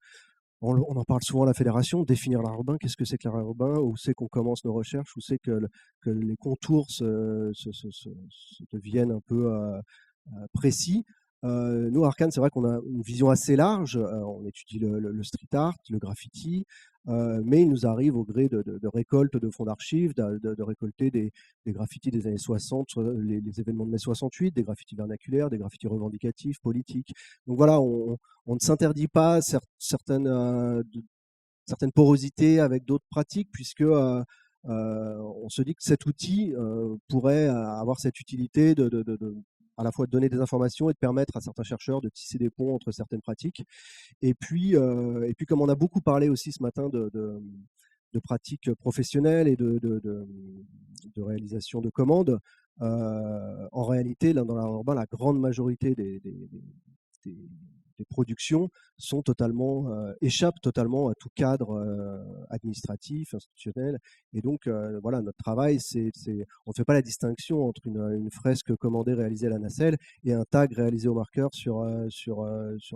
on en parle souvent à la fédération, définir l'art urbain, qu'est-ce que c'est que l'art urbain, où c'est qu'on commence nos recherches, où c'est que les contours se deviennent un peu précis. Nous, Arcane, c'est vrai qu'on a une vision assez large. On étudie le street art, le graffiti, mais il nous arrive au gré de récoltes de fonds d'archives, de récolter des graffitis des années 60, les événements de mai 68, des graffitis vernaculaires, des graffitis revendicatifs, politiques. Donc voilà, on ne s'interdit pas certaines porosités avec d'autres pratiques, puisque on se dit que cet outil pourrait avoir cette utilité à la fois de donner des informations et de permettre à certains chercheurs de tisser des ponts entre certaines pratiques. Et puis comme on a beaucoup parlé aussi ce matin de pratiques professionnelles et de réalisation de commandes, en réalité, là, dans l'art urbain, la grande majorité des- des productions échappent totalement à tout cadre administratif, institutionnel. Et donc, voilà, notre travail, on ne fait pas la distinction entre une fresque commandée réalisée à la nacelle et un tag réalisé au marqueur sur un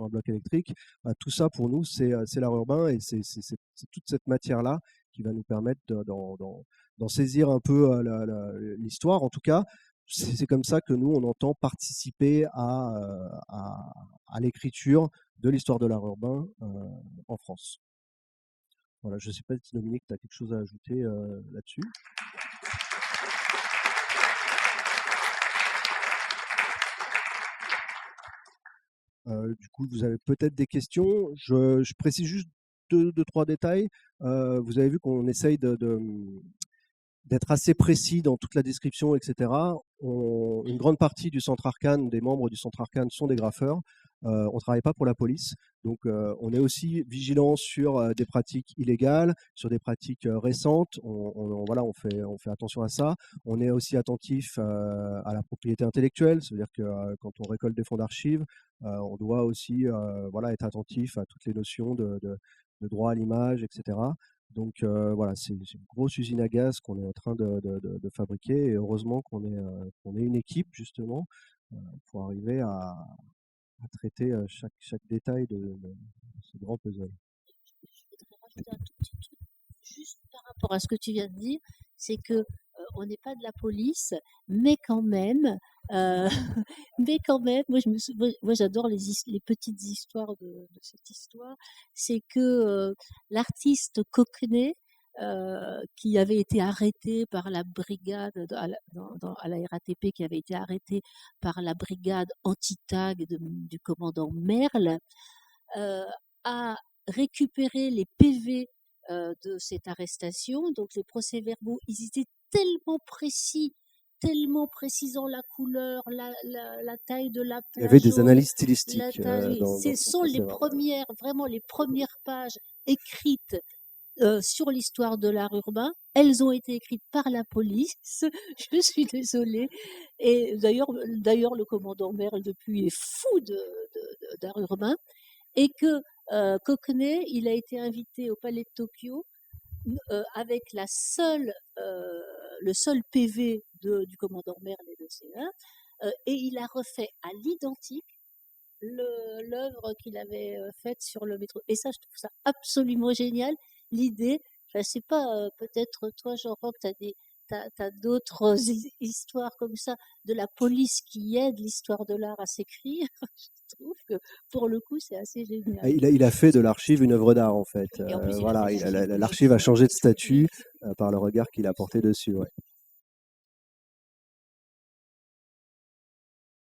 bloc électrique. Tout ça, pour nous, c'est l'art urbain, et c'est toute cette matière-là qui va nous permettre d'en saisir un peu l'histoire. En tout cas, c'est comme ça que nous, on entend participer à l'écriture de l'histoire de l'art urbain en France. Voilà, je ne sais pas si Dominique, tu as quelque chose à ajouter là-dessus. Du coup, vous avez peut-être des questions. Je précise juste deux, trois détails. Vous avez vu qu'on essaye d'être assez précis dans toute la description, etc. Une grande partie du centre Arcane, des membres du centre Arcane sont des graffeurs. On ne travaille pas pour la police. Donc, on est aussi vigilant sur des pratiques illégales, sur des pratiques récentes. Voilà, on fait attention à ça. On est aussi attentif à la propriété intellectuelle. C'est-à-dire que quand on récolte des fonds d'archives, on doit aussi voilà, être attentif à toutes les notions de droit à l'image, etc. Donc voilà, c'est une grosse usine à gaz qu'on est en train de fabriquer, et heureusement qu'on est une équipe justement pour arriver à traiter chaque détail de ce grand puzzle. rajouter un tout petit truc juste par rapport à ce que tu viens de dire, c'est que on n'est pas de la police, mais quand même, euh, mais quand même, moi j'adore les petites histoires de cette histoire. C'est que l'artiste Cockney, qui avait été arrêté par la brigade à la RATP, qui avait été arrêté par la brigade anti-tag du commandant Merle, euh, a récupéré les PV de cette arrestation. Donc les procès-verbaux, ils étaient tellement précisant la couleur, la taille de la Il y avait des plageau, analyses la stylistiques taille. Oui. dans Ce son sont les procès-verbal. premières, vraiment les premières pages écrites sur l'histoire de l'art urbain. Elles ont été écrites par la police. Je suis désolée. Et d'ailleurs, le commandant Merle depuis est fou d'art urbain. Et que Cockney, il a été invité au Palais de Tokyo avec le seul PV du commandant Merle et de C1, et il a refait à l'identique l'œuvre qu'il avait faite sur le métro. Et ça, je trouve ça absolument génial. L'idée, je ne sais pas, peut-être toi, Jean-Roch, t'as d'autres histoires comme ça de la police qui aide l'histoire de l'art à s'écrire. Je trouve que pour le coup, c'est assez génial. Il a fait de l'archive une œuvre d'art, en fait. Et en plus, il a Voilà, fait l'archive. l'archive a changé de statut par le regard qu'il a porté dessus. Ouais.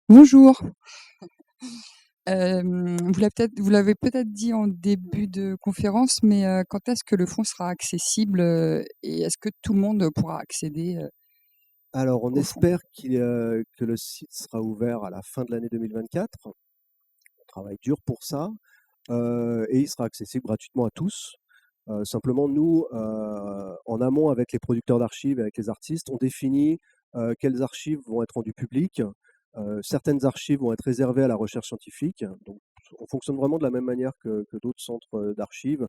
Bonjour. Vous l'avez peut-être dit en début de conférence, mais quand est-ce que le fonds sera accessible et est-ce que tout le monde pourra accéder Alors, on au fonds? espère que le site sera ouvert à la fin de l'année 2024. On travaille dur pour ça. Et il sera accessible gratuitement à tous. Simplement, nous, en amont avec les producteurs d'archives et avec les artistes, on définit quelles archives vont être rendues publiques. Certaines archives vont être réservées à la recherche scientifique. Donc, on fonctionne vraiment de la même manière que d'autres centres d'archives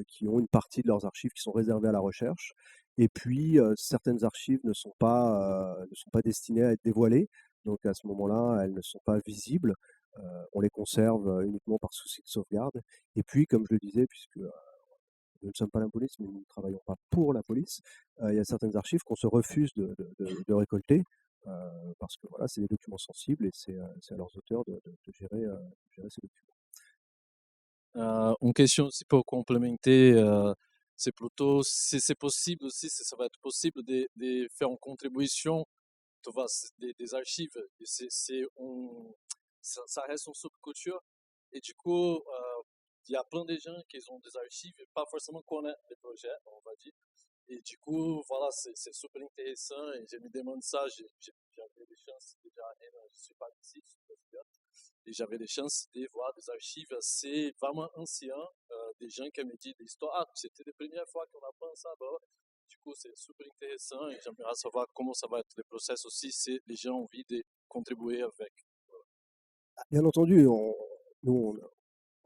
qui ont une partie de leurs archives qui sont réservées à la recherche. Et puis, certaines archives ne sont pas destinées à être dévoilées. Donc, à ce moment-là, elles ne sont pas visibles. On les conserve uniquement par souci de sauvegarde. Et puis, comme je le disais, puisque nous ne sommes pas la police, mais nous ne travaillons pas pour la police, il y a certaines archives qu'on se refuse de récolter parce que voilà, c'est des documents sensibles et c'est à leurs auteurs de gérer ces documents. Une question aussi pour complémenter, c'est plutôt si c'est possible aussi, si ça va être possible de faire une contribution tu vois, des archives. Ça reste une subculture. Et du coup, il y a plein de gens qui ont des archives et pas forcément connaissent les projets, on va dire. Et du coup, voilà, c'est super intéressant et je me demande ça. J'avais des chances déjà, je suis pas ici, je suis président. Et j'avais des chances de voir des archives assez vraiment anciennes, des gens qui me disent des histoires. Ah, c'était la première fois qu'on apprend ça. Bah, du coup, c'est super intéressant et j'aimerais savoir comment ça va être le process aussi si les gens ont envie de contribuer avec. Bien entendu, nous, on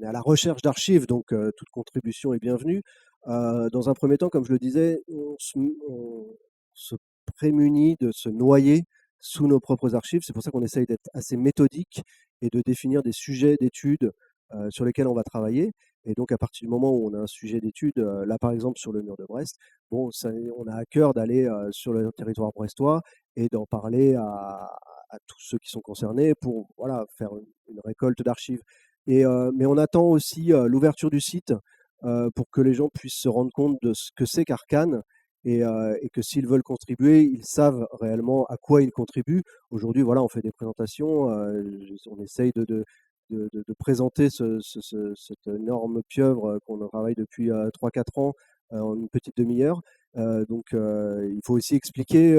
est à la recherche d'archives, donc toute contribution est bienvenue. Dans un premier temps, comme je le disais, on se prémunit de se noyer sous nos propres archives. C'est pour ça qu'on essaye d'être assez méthodique et de définir des sujets d'études sur lesquels on va travailler. Et donc, à partir du moment où on a un sujet d'étude, là par exemple sur le mur de Brest, bon, on a à cœur d'aller sur le territoire brestois et d'en parler à tous ceux qui sont concernés pour voilà, faire une récolte d'archives. Mais on attend aussi l'ouverture du site pour que les gens puissent se rendre compte de ce que c'est qu'Arcane et que s'ils veulent contribuer, ils savent réellement à quoi ils contribuent. Aujourd'hui, voilà, on fait des présentations, on essaye de présenter cette énorme pieuvre qu'on travaille depuis 3-4 ans en une petite demi-heure. Donc, il faut aussi expliquer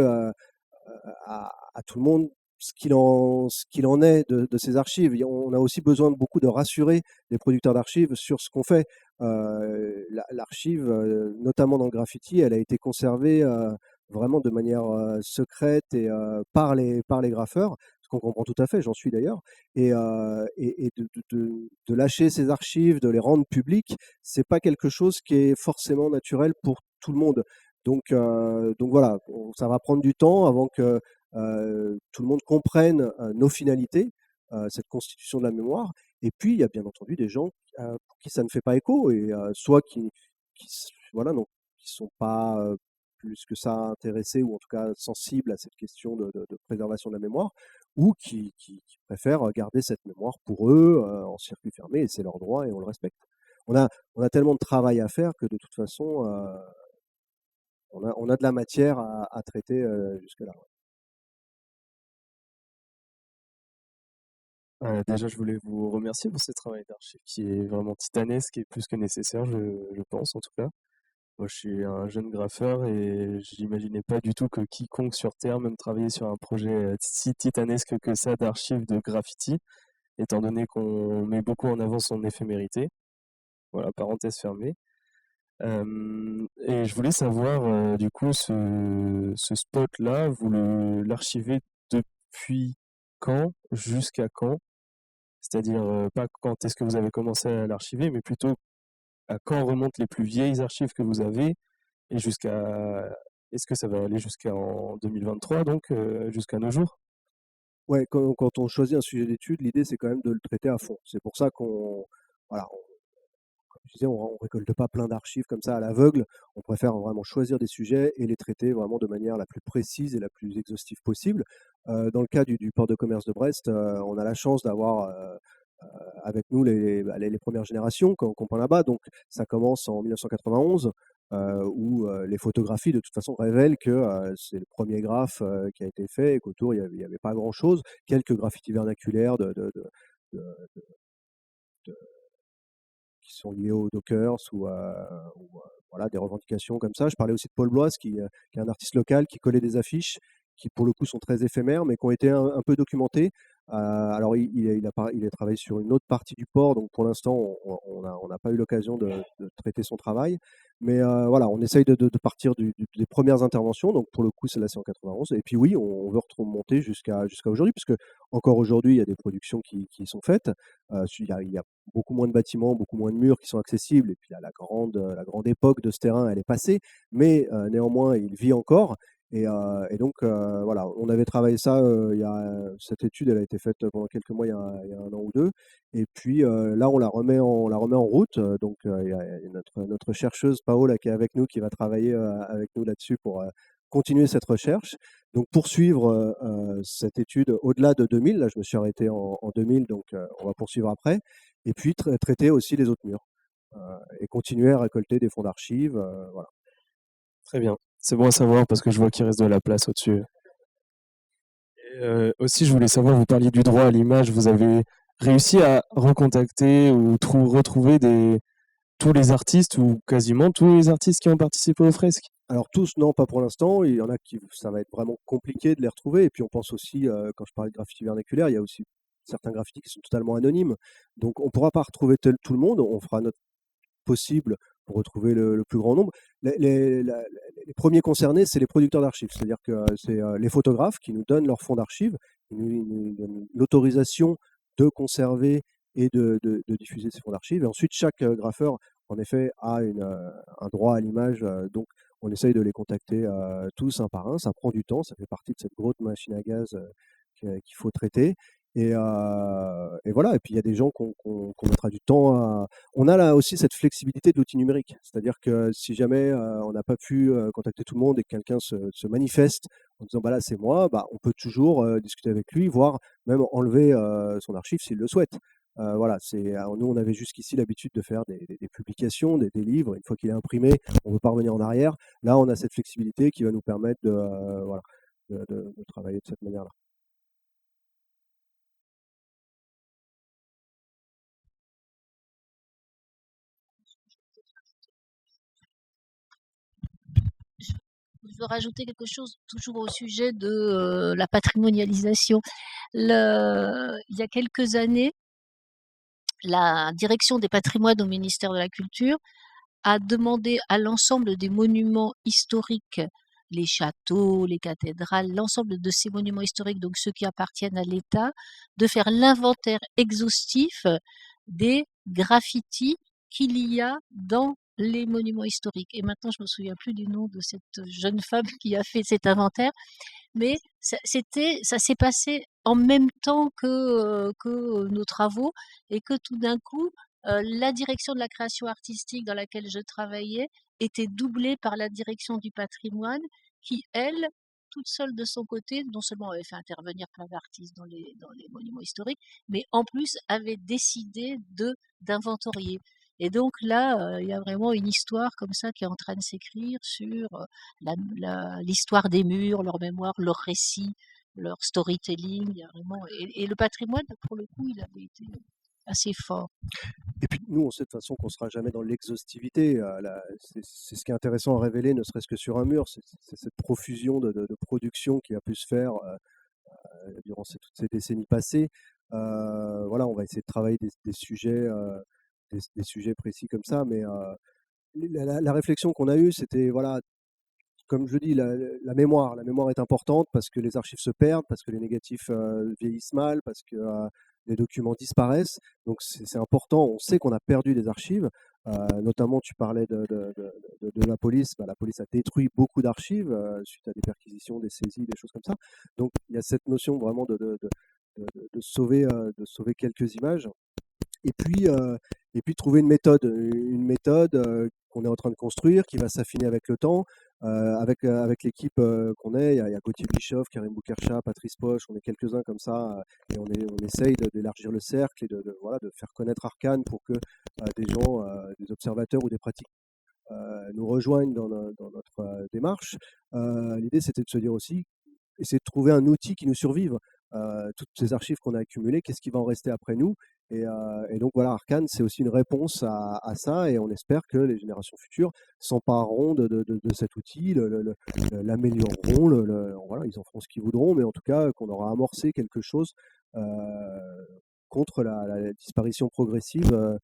à tout le monde ce qu'il en est de ces archives. On a aussi besoin de beaucoup de rassurer les producteurs d'archives sur ce qu'on fait. L'archive, notamment dans le graffiti, elle a été conservée vraiment de manière secrète et par les graffeurs, ce qu'on comprend tout à fait, j'en suis d'ailleurs. Et de lâcher ces archives, de les rendre publiques, c'est pas quelque chose qui est forcément naturel pour tout le monde. Donc voilà, ça va prendre du temps avant que tout le monde comprenne nos finalités, cette constitution de la mémoire. Et puis, il y a bien entendu des gens pour qui ça ne fait pas écho, et soit qui voilà, donc qui sont pas plus que ça intéressés ou en tout cas sensibles à cette question de préservation de la mémoire, ou qui préfèrent garder cette mémoire pour eux en circuit fermé, et c'est leur droit et on le respecte. On a tellement de travail à faire que de toute façon, on a de la matière à traiter jusque-là. Déjà, je voulais vous remercier pour ce travail d'archive qui est vraiment titanesque et plus que nécessaire, je pense en tout cas. Moi, je suis un jeune graffeur et j'imaginais pas du tout que quiconque sur Terre, même travailler sur un projet si titanesque que ça d'archives de graffiti, étant donné qu'on met beaucoup en avant son éphémérité. Voilà, parenthèse fermée. Et je voulais savoir, du coup, ce spot-là, vous l'archivez depuis quand, jusqu'à quand? C'est-à-dire, pas quand est-ce que vous avez commencé à l'archiver, mais plutôt à quand remontent les plus vieilles archives que vous avez et est-ce que ça va aller jusqu'en 2023, donc jusqu'à nos jours? Ouais, quand on choisit un sujet d'étude, l'idée c'est quand même de le traiter à fond. C'est pour ça qu'on, voilà, comme je disais, on récolte pas plein d'archives comme ça à l'aveugle. On préfère vraiment choisir des sujets et les traiter vraiment de manière la plus précise et la plus exhaustive possible. Dans le cas du port de commerce de Brest, on a la chance d'avoir avec nous les premières générations qu'on prend là-bas. Donc ça commence en 1991, où les photographies de toute façon révèlent que c'est le premier graphe qui a été fait et qu'autour il y avait pas grand-chose. Quelques graffitis vernaculaires de- qui sont liés aux Dockers ou voilà, des revendications comme ça. Je parlais aussi de Paul Blois, qui est un artiste local qui collait des affiches qui, pour le coup, sont très éphémères, mais qui ont été un peu documentées. Alors, il a travaillé sur une autre partie du port, donc pour l'instant, on n'a pas eu l'occasion de traiter son travail. Mais voilà, on essaye de partir des premières interventions. Donc, pour le coup, celle-là, c'est en 91. Et puis, oui, on veut remonter jusqu'à aujourd'hui, puisque encore aujourd'hui, il y a des productions qui sont faites. Il y a beaucoup moins de bâtiments, beaucoup moins de murs qui sont accessibles. Et puis, la grande époque de ce terrain, elle est passée. Mais néanmoins, il vit encore. Et donc, voilà, on avait travaillé ça. Cette étude, elle a été faite pendant quelques mois, il y a un an ou deux. Et puis là, on la remet en route. Donc, il y a notre chercheuse Paola qui est avec nous, qui va travailler avec nous là-dessus pour continuer cette recherche. Donc, poursuivre cette étude au-delà de 2000. Là, je me suis arrêté en 2000, donc on va poursuivre après. Et puis, traiter aussi les autres murs et continuer à récolter des fonds d'archives. Voilà. Très bien, c'est bon à savoir parce que je vois qu'il reste de la place au-dessus. Et aussi, je voulais savoir, vous parliez du droit à l'image, vous avez réussi à recontacter ou retrouver tous les artistes ou quasiment tous les artistes qui ont participé aux fresques? Alors tous, non, pas pour l'instant. Il y en a qui, ça va être vraiment compliqué de les retrouver. Et puis on pense aussi, quand je parlais de graffiti vernaculaire, il y a aussi certains graffitis qui sont totalement anonymes. Donc on ne pourra pas retrouver tout le monde. On fera notre possible pour retrouver le plus grand nombre. Les premiers concernés, c'est les producteurs d'archives. C'est-à-dire que c'est les photographes qui nous donnent leur fonds d'archives, ils nous donnent l'autorisation de conserver et de diffuser ces fonds d'archives. Et ensuite, chaque graffeur, en effet, a un droit à l'image. Donc, on essaye de les contacter tous un par un. Ça prend du temps. Ça fait partie de cette grosse machine à gaz qu'il faut traiter. Et voilà. Et puis, il y a des gens qu'on mettra du temps à. On a là aussi cette flexibilité de l'outil numérique. C'est-à-dire que si jamais on n'a pas pu contacter tout le monde et que quelqu'un se manifeste en disant bah là c'est moi, bah, on peut toujours discuter avec lui, voire même enlever son archive s'il le souhaite. Voilà, alors nous on avait jusqu'ici l'habitude de faire des publications, des livres. Une fois qu'il est imprimé, on ne veut pas revenir en arrière. Là, on a cette flexibilité qui va nous permettre voilà, de travailler de cette manière-là. Je veux rajouter quelque chose toujours au sujet de la patrimonialisation. Il y a quelques années, la direction des patrimoines au ministère de la Culture a demandé à l'ensemble des monuments historiques, les châteaux, les cathédrales, l'ensemble de ces monuments historiques, donc ceux qui appartiennent à l'État, de faire l'inventaire exhaustif des graffitis qu'il y a dans les monuments historiques. Et maintenant, je me souviens plus du nom de cette jeune femme qui a fait cet inventaire, mais ça s'est passé en même temps que nos travaux, et que tout d'un coup, La direction de la création artistique dans laquelle je travaillais était doublée par la direction du patrimoine qui, elle, toute seule de son côté, non seulement avait fait intervenir plein d'artistes dans les monuments historiques, mais en plus avait décidé d'inventorier. Et donc là, il y a vraiment une histoire comme ça qui est en train de s'écrire sur l'histoire des murs, leur mémoire, leur récit, leur storytelling. Il y a vraiment, et le patrimoine, pour le coup, il avait été assez fort. Et puis nous, on sait de toute façon qu'on ne sera jamais dans l'exhaustivité. C'est ce qui est intéressant à révéler, ne serait-ce que sur un mur, c'est cette profusion de production qui a pu se faire durant toutes ces décennies passées. Voilà, on va essayer de travailler des sujets, des sujets précis comme ça, mais la réflexion qu'on a eue, c'était voilà, comme je dis, la mémoire. La mémoire est importante parce que les archives se perdent, parce que les négatifs vieillissent mal, parce que les documents disparaissent. Donc c'est important. On sait qu'on a perdu des archives. Notamment, tu parlais de la police. Bah, la police a détruit beaucoup d'archives suite à des perquisitions, des saisies, des choses comme ça. Donc il y a cette notion vraiment de sauver quelques images. Et puis trouver une méthode qu'on est en train de construire, qui va s'affiner avec le temps, avec l'équipe qu'on est. Il y a Gauthier Bischoff, Karim Boukercha, Patrice Poche, on est quelques-uns comme ça, et on essaye d'élargir le cercle et voilà, de faire connaître Arcane pour que des gens, des observateurs ou des pratiques nous rejoignent dans notre démarche. L'idée, c'était de se dire aussi, essayer de trouver un outil qui nous survive. Toutes ces archives qu'on a accumulées, qu'est-ce qui va en rester après nous? Et donc voilà, Arcane, c'est aussi une réponse à ça, et on espère que les générations futures s'empareront de cet outil, l'amélioreront, voilà, ils en feront ce qu'ils voudront, mais en tout cas qu'on aura amorcé quelque chose contre la disparition progressive.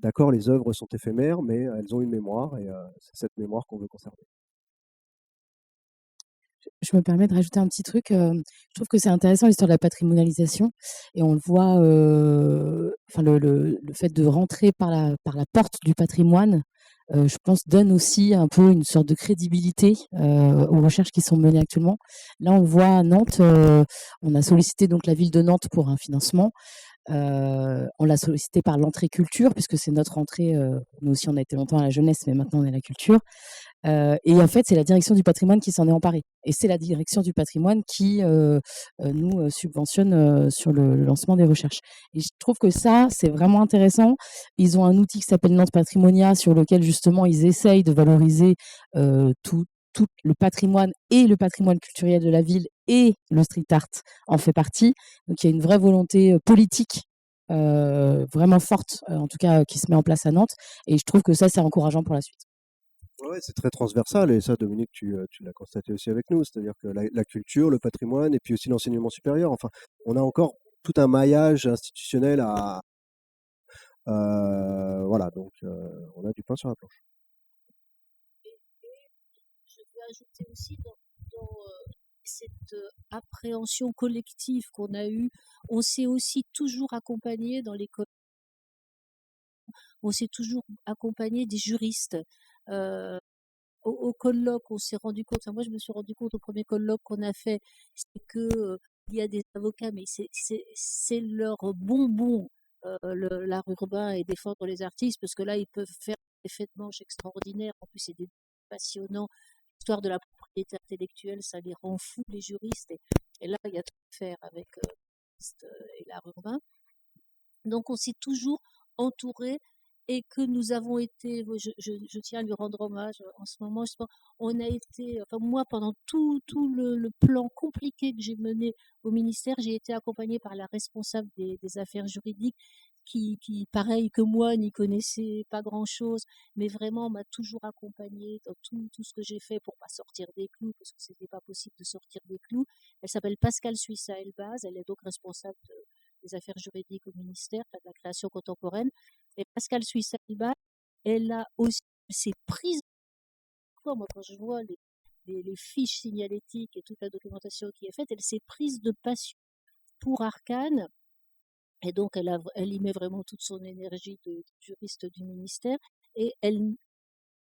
D'accord, les œuvres sont éphémères, mais elles ont une mémoire, et c'est cette mémoire qu'on veut conserver. Je me permets de rajouter un petit truc. Je trouve que c'est intéressant l'histoire de la patrimonialisation, et on le voit, enfin le fait de rentrer par la porte du patrimoine, je pense donne aussi un peu une sorte de crédibilité aux recherches qui sont menées actuellement. Là, on le voit à Nantes, on a sollicité donc la ville de Nantes pour un financement. On l'a sollicité par l'entrée culture, puisque c'est notre entrée. Nous aussi, on a été longtemps à la jeunesse, mais maintenant on est à la culture. Et en fait, c'est la direction du patrimoine qui s'en est emparée. Et c'est la direction du patrimoine qui nous subventionne sur le lancement des recherches. Et je trouve que ça, c'est vraiment intéressant. Ils ont un outil qui s'appelle Nantes Patrimonia, sur lequel justement ils essayent de valoriser tout le patrimoine, et le patrimoine culturel de la ville, et le street art en fait partie. Donc il y a une vraie volonté politique vraiment forte, en tout cas qui se met en place à Nantes. Et je trouve que ça, c'est encourageant pour la suite. Ouais, c'est très transversal, et ça, Dominique, tu l'as constaté aussi avec nous, c'est-à-dire que la culture, le patrimoine, et puis aussi l'enseignement supérieur, enfin, on a encore tout un maillage institutionnel voilà, donc on a du pain sur la planche. Je veux ajouter aussi dans cette appréhension collective qu'on a eue, on s'est aussi toujours accompagné dans l'école, on s'est toujours accompagné des juristes. Au colloque, on s'est rendu compte, enfin moi je me suis rendu compte au premier colloque qu'on a fait, c'est que il y a des avocats, mais c'est leur bonbon, l'art urbain, et défendre les artistes, parce que là ils peuvent faire des faits de manche extraordinaires. En plus, c'est des passionnants. L'histoire de la propriété intellectuelle, ça les rend fous, les juristes. Et là, il y a tout à faire avec et l'art urbain. Donc, on s'est toujours entouré, et que nous avons été, je tiens à lui rendre hommage en ce moment, on a été, enfin moi, pendant tout le plan compliqué que j'ai mené au ministère, j'ai été accompagnée par la responsable des affaires juridiques, qui, pareil que moi, n'y connaissait pas grand-chose, mais vraiment m'a toujours accompagnée dans tout ce que j'ai fait pour pas sortir des clous, parce que c'était pas possible de sortir des clous. Elle s'appelle Pascale Suissa Elbaz, elle est donc responsable des affaires juridiques au ministère, de la création contemporaine. Et Pascale Suissa Elbaz, elle a aussi, s'est prise, moi quand je vois les fiches signalétiques et toute la documentation qui est faite, elle s'est prise de passion pour Arcane. Et donc, elle y met vraiment toute son énergie de juriste du ministère, et elle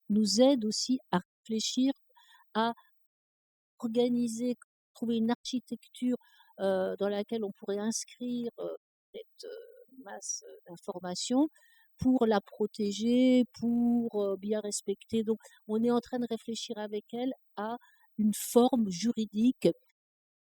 nous aide aussi à réfléchir, à organiser, trouver une architecture dans laquelle on pourrait inscrire cette masse d'informations pour la protéger, pour bien respecter. Donc, on est en train de réfléchir avec elle à une forme juridique,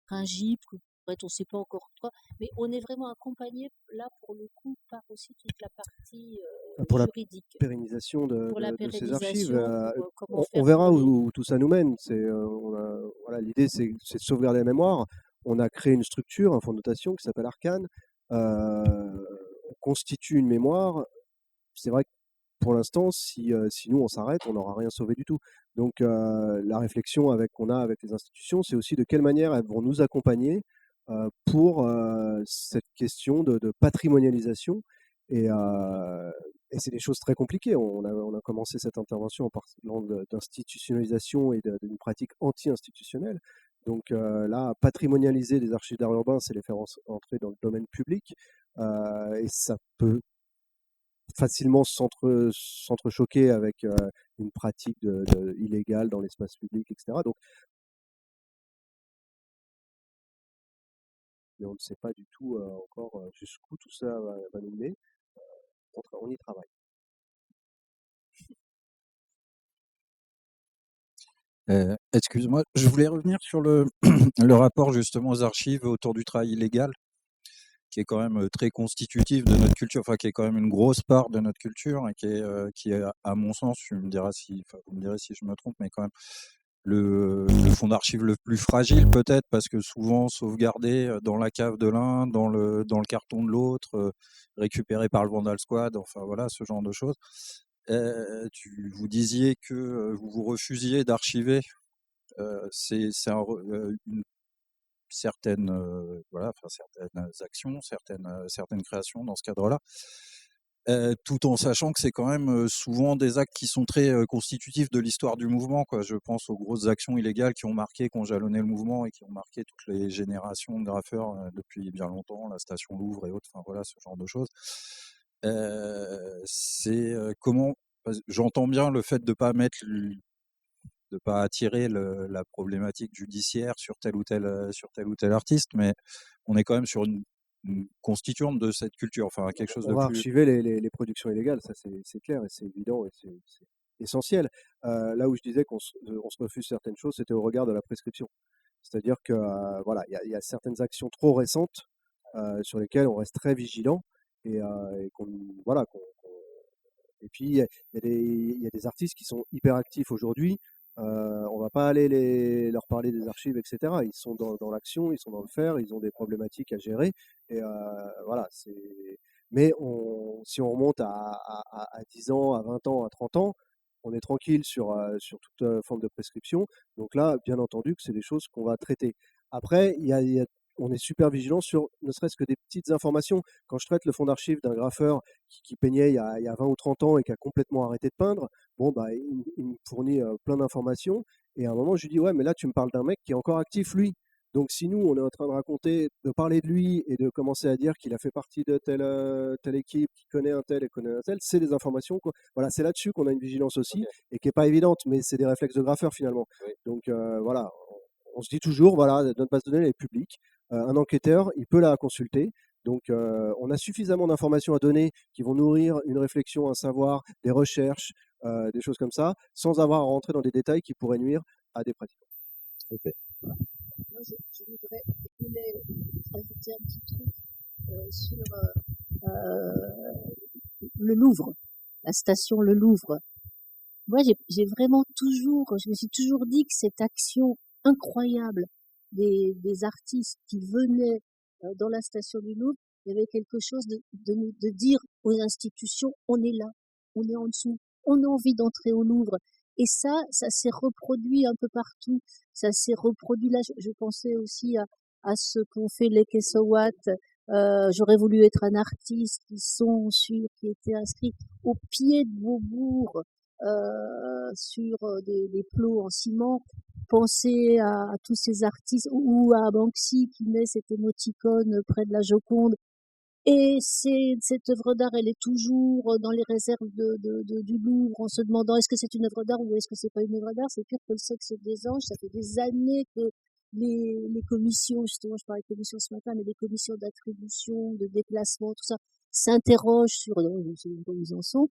principe, on ne sait pas encore quoi, mais on est vraiment accompagné là pour le coup par aussi toute la partie Pour la juridique, pérennisation pour la de ces archives, pérennisation, pour comment on faire verra évoluer. où tout ça nous mène. Voilà, l'idée, c'est de sauvegarder la mémoire. On a créé une structure, un fonds de dotation qui s'appelle Arcane. On constitue une mémoire. C'est vrai que pour l'instant, si nous on s'arrête, on n'aura rien sauvé du tout. Donc la réflexion qu'on a avec les institutions, c'est aussi de quelle manière elles vont nous accompagner pour cette question de patrimonialisation. Et, euh, et c'est des choses très compliquées. On a commencé cette intervention en parlant d'institutionnalisation et d'une pratique anti-institutionnelle. Donc là, patrimonialiser les archives d'art urbain, c'est les faire entrer dans le domaine public. Et ça peut facilement s'entrechoquer avec une pratique illégale dans l'espace public, etc. Donc, mais on ne sait pas du tout encore jusqu'où tout ça va nous mener. On y travaille. Excuse-moi, je voulais revenir sur le, le rapport justement aux archives autour du travail illégal, qui est quand même très constitutif de notre culture, enfin qui est quand même une grosse part de notre culture et qui est à mon sens, vous me direz si je me trompe, mais quand même le fonds d'archives le plus fragile peut-être, parce que souvent sauvegardé dans la cave de l'un, dans le carton de l'autre, récupéré par le Vandal Squad, enfin voilà, ce genre de choses. Vous disiez que vous refusiez d'archiver c'est une certaine voilà, enfin certaines actions, certaines créations dans ce cadre-là, tout en sachant que c'est quand même souvent des actes qui sont très constitutifs de l'histoire du mouvement, quoi. Je pense aux grosses actions illégales qui ont jalonné le mouvement et qui ont marqué toutes les générations de graffeurs depuis bien longtemps, la station Louvre et autres, enfin voilà, ce genre de choses. C'est comment j'entends bien le fait de pas mettre de pas attirer la problématique judiciaire sur tel ou tel artiste, mais on est quand même sur une constituante de cette culture, enfin quelque chose On de va plus. archiver les productions illégales, ça c'est clair et c'est évident et c'est essentiel. Là où je disais on se refuse certaines choses, c'était au regard de la prescription. C'est-à-dire que voilà, il y a certaines actions trop récentes sur lesquelles on reste très vigilant et voilà, et puis il y a des artistes qui sont hyper actifs aujourd'hui. On va pas aller leur parler des archives, etc. Ils sont dans l'action, ils sont dans le faire, ils ont des problématiques à gérer. Et voilà, mais si on remonte à 10 ans, à 20 ans, à 30 ans, on est tranquille sur toute forme de prescription. Donc là, bien entendu que c'est des choses qu'on va traiter. Après, on est super vigilant sur ne serait-ce que des petites informations. Quand je traite le fonds d'archives d'un graffeur qui peignait il y a 20 ou 30 ans et qui a complètement arrêté de peindre, bon, bah, il me fournit plein d'informations. Et à un moment, je lui dis, ouais, mais là, tu me parles d'un mec qui est encore actif, lui. Donc, si nous, on est en train de parler de lui et de commencer à dire qu'il a fait partie de telle équipe, qu'il connaît un tel et connaît un tel, c'est des informations, quoi. Voilà, c'est là-dessus qu'on a une vigilance aussi et qui n'est pas évidente, mais c'est des réflexes de graffeur finalement. Donc, voilà, on se dit toujours, voilà, notre base de données est publique. Un enquêteur, il peut la consulter. Donc, on a suffisamment d'informations à donner qui vont nourrir une réflexion, un savoir, des recherches, des choses comme ça, sans avoir à rentrer dans des détails qui pourraient nuire à des pratiquants. Ok. Moi, je voulais ajouter un petit truc sur le Louvre, la station Le Louvre. Moi, j'ai vraiment je me suis toujours dit que cette action incroyable des artistes qui venaient dans la station du Louvre, il y avait quelque chose de dire aux institutions, on est là, on est en dessous, on a envie d'entrer au Louvre. Et ça s'est reproduit un peu partout. Ça s'est reproduit là. Je pensais aussi à ce qu'ont fait les Kessawat. J'aurais voulu être un artiste qui étaient inscrits au pied de Beaubourg, sur des plots en ciment. Pensez à tous ces artistes ou à Banksy qui met cette émoticône près de la Joconde. Et cette œuvre d'art, elle est toujours dans les réserves du Louvre en se demandant est-ce que c'est une œuvre d'art ou est-ce que c'est pas une œuvre d'art. C'est pire que le sexe des anges. Ça fait des années que les commissions, justement, je parlais de commissions ce matin, mais les commissions d'attribution, de déplacement, tout ça, s'interrogent sur où ils en sont.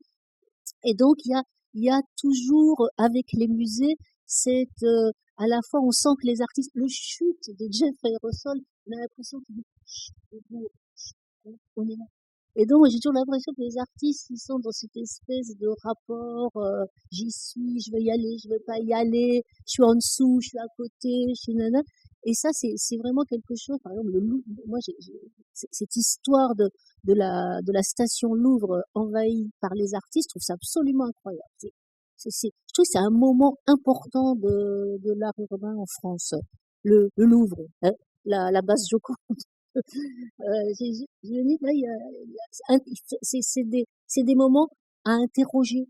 Et donc, il y a toujours, avec les musées, à la fois, on sent que les artistes, le chute de Jeff Aerosol, on a l'impression qu'il dit, chut, on est là. Et donc, j'ai toujours l'impression que les artistes, ils sont dans cette espèce de rapport, j'y suis, je veux y aller, je veux pas y aller, je suis en dessous, je suis à côté, je suis nana. Et ça, c'est vraiment quelque chose, par exemple, moi, cette histoire de la station Louvre envahie par les artistes, je trouve ça absolument incroyable. Je trouve que c'est un moment important de l'art urbain en France. Le Louvre, hein, la base Joconde. Je me dis, là, c'est des moments à interroger,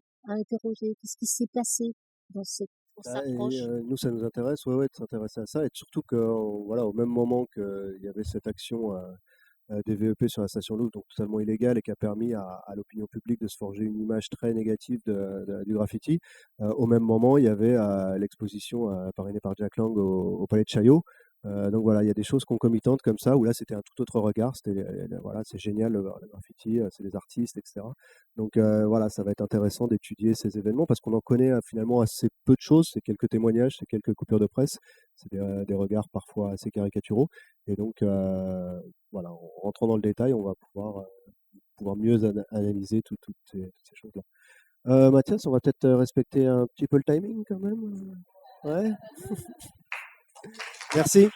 qu'est-ce qui s'est passé on s'approche. Nous, ça nous intéresse, ouais, de s'intéresser à ça, et surtout que, voilà, au même moment qu'il y avait cette action des VEP sur la station Louvre, donc totalement illégale, et qui a permis à l'opinion publique de se forger une image très négative du graffiti. Au même moment, il y avait l'exposition parrainée par Jack Lang au Palais de Chaillot. Donc voilà, il y a des choses concomitantes comme ça, où là c'était un tout autre regard, voilà, c'est génial le graffiti, c'est des artistes, etc. Donc voilà, ça va être intéressant d'étudier ces événements, parce qu'on en connaît finalement assez peu de choses, c'est quelques témoignages, c'est quelques coupures de presse, c'est des regards parfois assez caricaturaux, et donc voilà, en rentrant dans le détail, on va pouvoir mieux analyser toutes ces choses-là. Mathias, on va peut-être respecter un petit peu le timing quand même. Ouais. Merci.